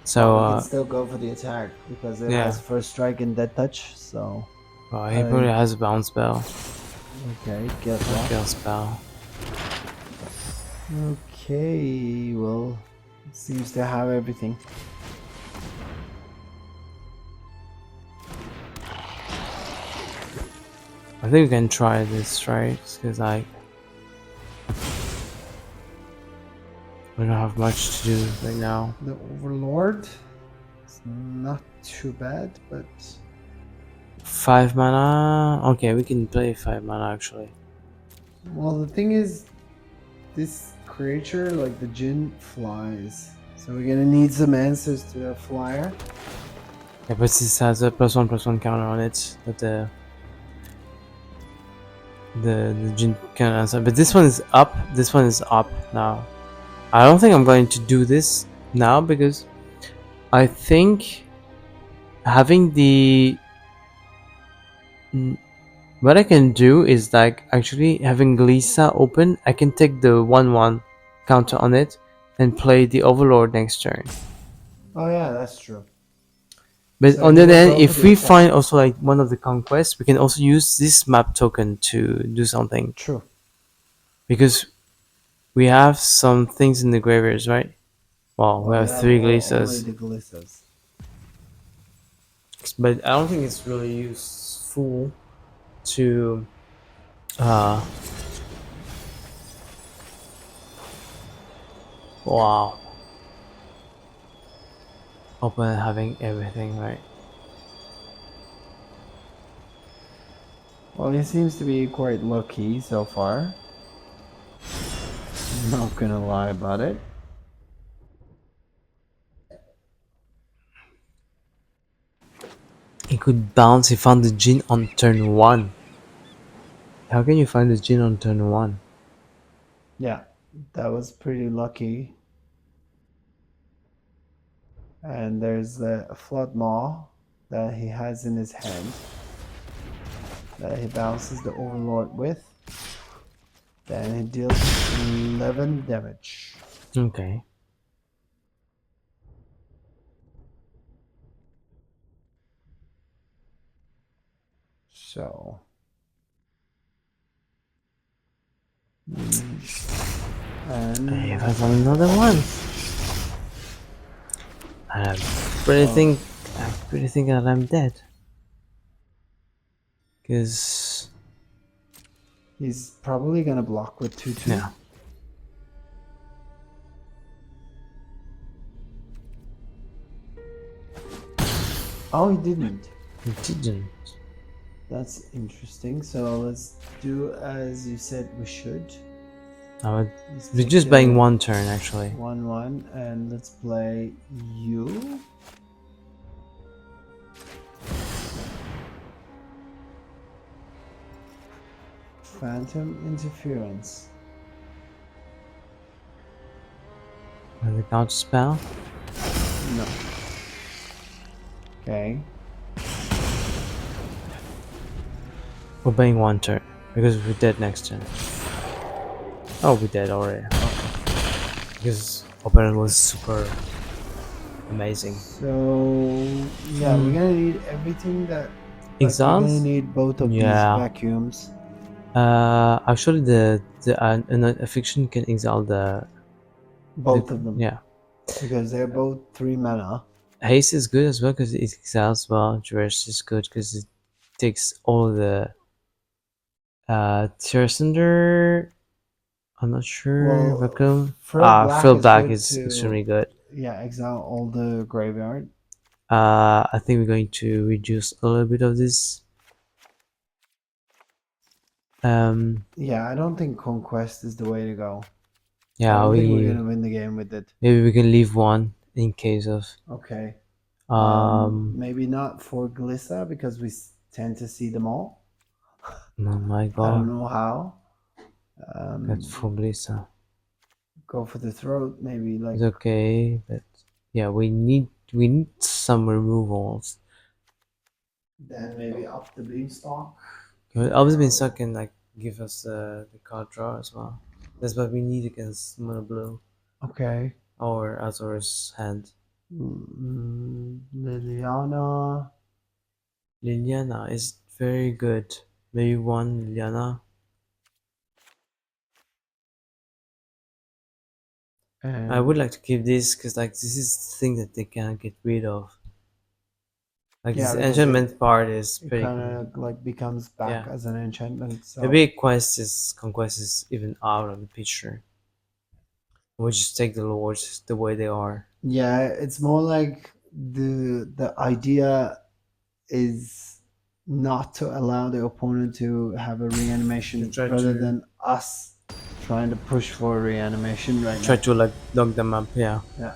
So, Well, we can still go for the attack because it yeah. has first strike and dead touch. So Well, he probably has a bounce spell. okay, get Or off. kill spell. Okay, well, it seems to have everything. I think we can try this, right? Because like we don't have much to do right now. The Overlord is not too bad, but 5 mana. Okay, we can play 5 mana actually. well, the thing is, this creature, like the Jinn, flies. So we're gonna need some answers to a flyer. Yeah, but this has a +1/+1 counter on it that the Jin can answer. But this one is up. This one is up now. I don't think I'm going to do this now because I think having the what I can do is like actually having Glissa open, I can take the 1/1 counter on it and play the Overlord next turn. Oh yeah, that's true. But So on you the other will hand, go for if the we attack. find also like one of the conquests, we can also use this map token to do something. True. Because we have some things in the graveyards, right? Well, we Well, we have have 3 only Glissas. the Glissas. But I don't think it's really useful to uh wow, open and having everything, right? Well, he seems to be quite lucky so far. I'm not gonna lie about it. He could bounce. He found the Jin on turn 1. How can you find the Jin on turn 1? Yeah, that was pretty lucky. And there's a flood maw that he has in his hand that he bounces the Overlord with. Then he deals 11 damage. Okay. So. And And he has another one. And I pretty think that I'm dead. Cause he's probably gonna block with 2/2. yeah. Oh, he didn't. He didn't. That's interesting. So let's do as you said we should. We're just buying one turn actually. 1/1 and let's play you. Phantom Interference. And the counter spell. No. Okay. We're buying one turn because we're dead next turn. Oh, we're dead already. Because opponent was super amazing. So yeah, we're gonna need everything that. We're Exiles? gonna need both of these Yeah. vacuums. Actually, the affliction can exile Both of them. Yeah. Because they're both 3 mana. Haste is good as well because it exiles well. Duress is good because it takes all of the Tear Cinder. I'm not sure. Well, Vacuum. Frill Black is good extremely good. Yeah, exile all the graveyard. I think we're going to reduce a little bit of this. Yeah, I don't think Conquest is the way to go. I Yeah, don't think we're gonna win the game with it. maybe we can leave one in case of. Okay. Maybe Maybe not for Glissa because we tend to see them all. Oh my I god. don't know how. That's for Glissa. go for the throat, maybe like. It's okay, but yeah, we need some removals. Then maybe up the beanstalk. Always been stuck in like give us the card draw as well. That's what we need against Mono Blue Okay. or Azorius hand. Liliana. Liliana is very good. Maybe one Liliana. I would like to keep this because like this is the thing that they can't get rid of. Like Yeah, this because enchantment part is it pretty kind cool. of like becomes back Yeah. as an enchantment. So Maybe conquest is even out of the picture. We just take the lords the way they are. yeah, it's more like the idea is not to allow the opponent to have a reanimation To try rather to- than us trying to push for reanimation right Try now. to like lock them up, yeah. Yeah.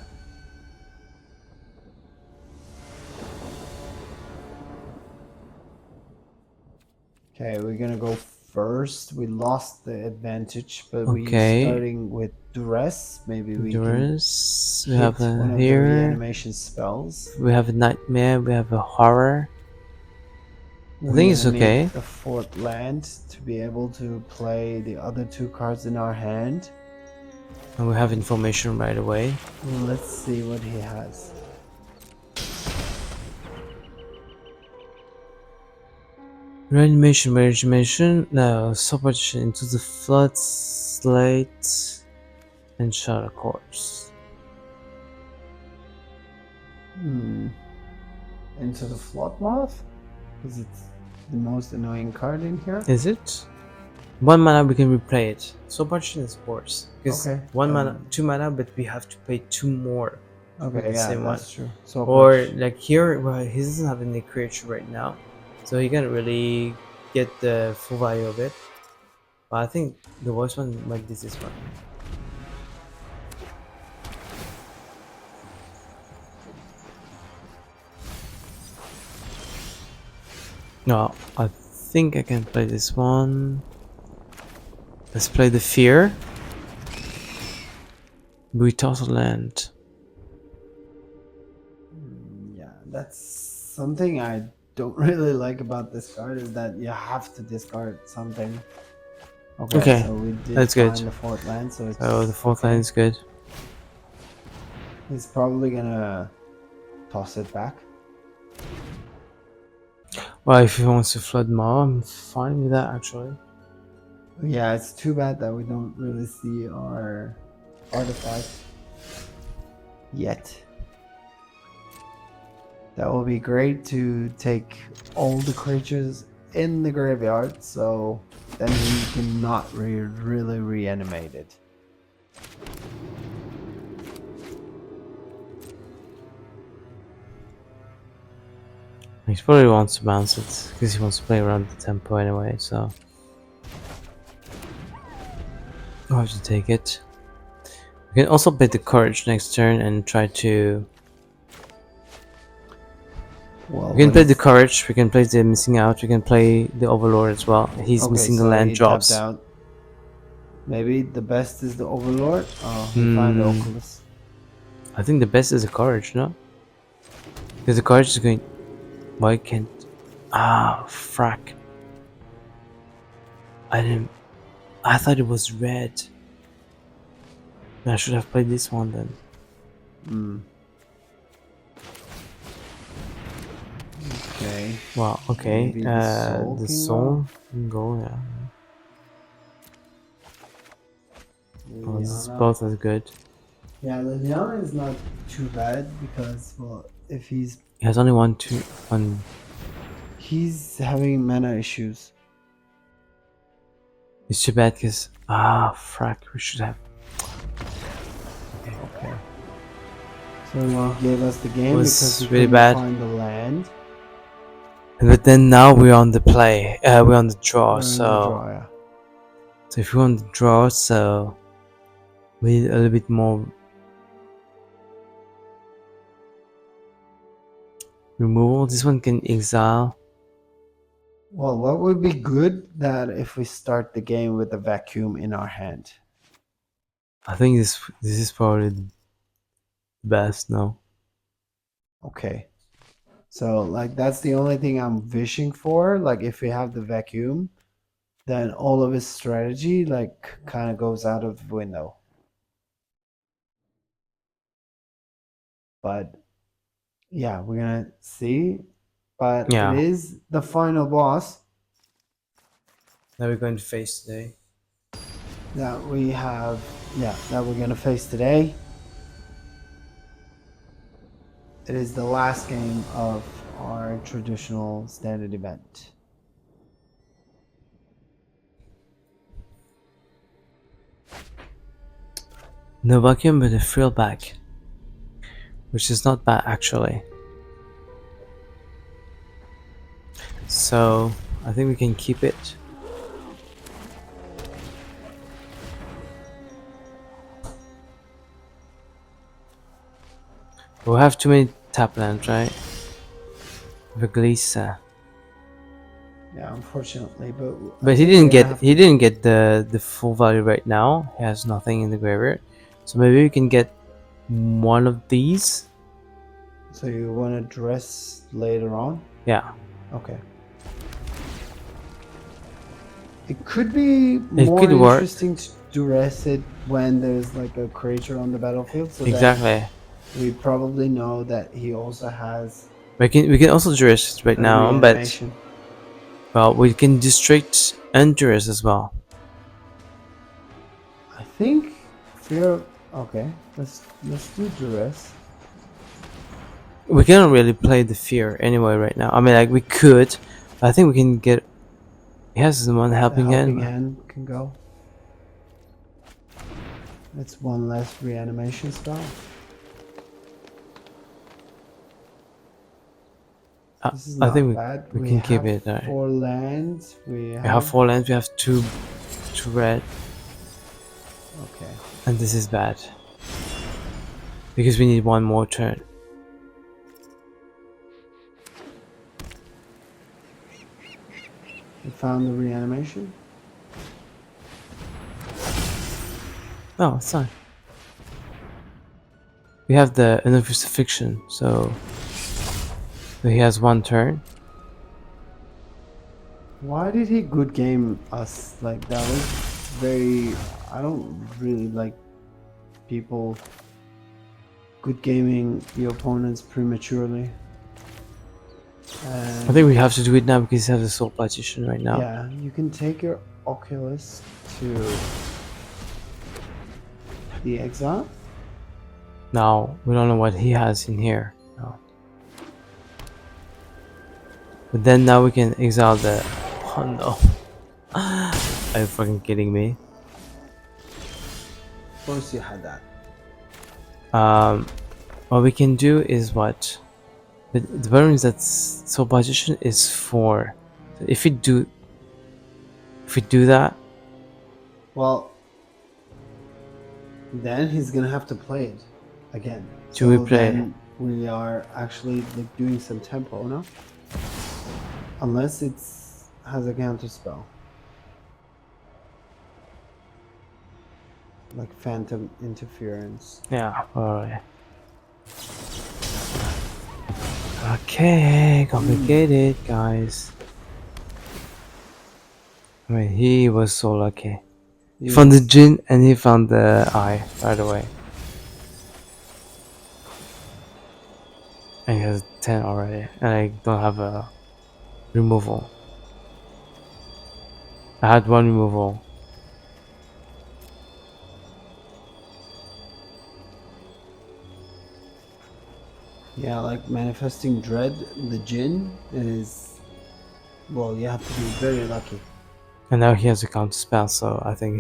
Okay, we're gonna go first. We lost the advantage, but we're Okay. starting with duress. Maybe we Duress. can We have hit one a of the here. reanimation spells. We have a nightmare. We have a horror. I think it's okay. Need the fourth land to be able to play the other two cards in our hand. And we have information right away. Let's see what he has. Reanimation. No, suppression into the flood, slate, and shadow corpse. Into the flood moth? Because it's the most annoying card in here. Is it? 1 mana we can replay it. Suppression is worse. Because Okay, 1 mana, 2 mana, but we have to pay 2 more. Okay, the yeah, same that's true. So Or like here, well, he doesn't have any creature right now, so he can't really get the full value of it. But I think the worst one might be this one. No, I think I can play this one. Let's play the fear. We toss a land. yeah, that's something I don't really like about this card is that you have to discard something. Okay, so we did that's good. find the fourth land, so it's Oh, the fourth line is good. He's probably gonna toss it back. Well, if he wants to flood more, I'm fine with that actually. Yeah, it's too bad that we don't really see our artifact yet. That will be great to take all the creatures in the graveyard, so then he cannot really reanimate it. He probably wants to bounce it because he wants to play around the tempo anyway, so I'll have to take it. We can also play the courage next turn and try to. Well, We can play the courage, we can play the missing out, we can play the overlord as well. He's missing the land drops. Out. Maybe the best is the overlord. Oh, he found the Oculus. I think the best is the courage, no? Because the courage is going. Why can't? Ah, frack. I didn't. I thought it was red. I should have played this one then. Okay. Wow. Okay. Maybe the soul can go. Yeah. Oh, this is Liliana. both as good. Yeah, Liliana is not too bad because, well, if he's He has only one. he's having mana issues. It's too bad because frack. We should have. Okay. So he gave us the game was because he really couldn't bad. find the land. But then now we're on the play. We're on the draw. We're in the So draw, yeah. so if we want the draw, so we need a little bit more removal. This one can exile. Well, what would be good that if we start the game with a vacuum in our hand? I think this is probably the best. No. Okay. So like that's the only thing I'm wishing for. Like if we have the vacuum, then all of his strategy like kind of goes out of the window. But yeah, we're gonna see. But it Yeah. is the final boss That we're going to face today. that we have, yeah, that we're gonna face today. It is the last game of our traditional standard event. No vacuum, but a frill back, which is not bad actually. So I think we can keep it. We'll have too many tap lands, right? The Glissa. Yeah, unfortunately, But I think we're gonna have he to. didn't get the full value right now. He has nothing in the graveyard. So maybe we can get one of these. So you want to dress later on? Yeah. Okay. It could be It more could work. interesting to dress it when there's like a creature on the battlefield, so Exactly. that we probably know that he also has We can also dress it right a now, but reanimation. well, we can district and dress as well. I think fear. Okay, let's do duress. We cannot really play the fear anyway right now. I mean, like we could, but I think we can get. He has someone The helping helping hand. hand can go. That's one less reanimation spell. This is I not think bad. we can keep have it. Right. 4 lands. We We have 4 lands. We have two red, Okay. and this is bad because we need one more turn. We found the reanimation. Oh, it's fine. We have the crucifixion, so he has 1 turn. Why did he good game us? Like that was very. I don't really like people good gaming the opponents prematurely. I think we have to do it now because he has a soul partition right now. Yeah, you can take your Oculus to the exile. Now we don't know what he has in here. No. But then now we can exile the. Oh no! Are you fucking kidding me? Of course, you had that. What we can do is what? The problem is that soul partition is 4. So if we do that, Well, then he's gonna have to play it again. Do we play? Then we are actually like doing some tempo, no? Unless it's has a counter spell. Like phantom interference. yeah, alright. Okay, complicated, guys. I mean, he was so lucky. He found the Jinn and he found the Eye, by the way. And he has 10 already, and I don't have a removal. I had 1 removal. Yeah, like manifesting dread, the Jinn is, well, you have to be very lucky. And now he has a counter spell, so I think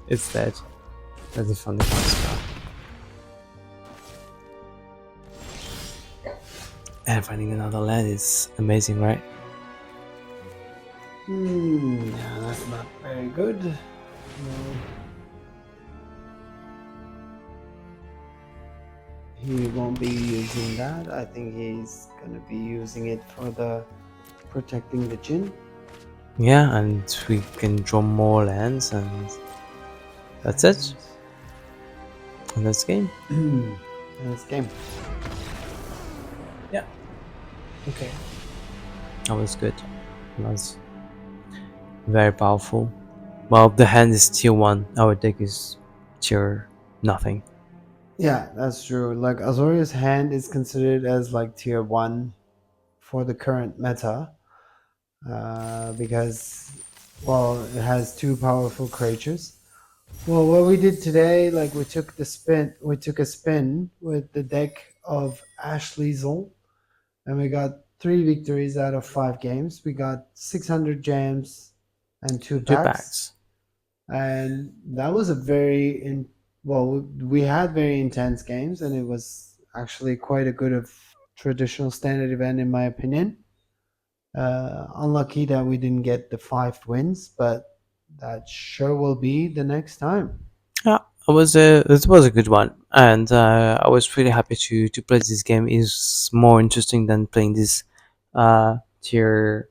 it's dead. That he found the counter spell. And finding another land is amazing, right? Yeah, that's not very good. No. He won't be using that. I think he's gonna be using it for the protecting the Jinn. Yeah, and we can draw more lands, and that's it. in this game. in this game. Yeah. Okay. That was good. That was very powerful. Well, the hand is tier 1, our deck is tier nothing. Yeah, that's true. Like Azorius' hand is considered as like tier one for the current meta, because well, it has two powerful creatures. Well, what we did today, like we took a spin with the deck of Ashlizzlle, and we got 3 victories out of 5 games. We got 600 gems and 2 packs, Two packs. and that was a very well, we had very intense games, and it was actually quite a good of traditional standard event in my opinion. Unlucky that we didn't get the 5 wins, but that sure will be the next time. Yeah, it was a good one, and I was really happy to play this game. Is more interesting than playing this tier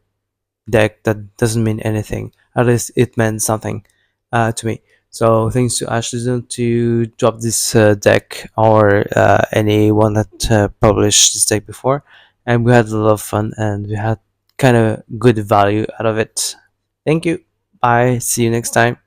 deck that doesn't mean anything. At least it meant something to me. So thanks to Ashlizzlle to drop this deck, or anyone that published this deck before, and we had a lot of fun, and we had kind of good value out of it. Thank you. Bye. See you next time.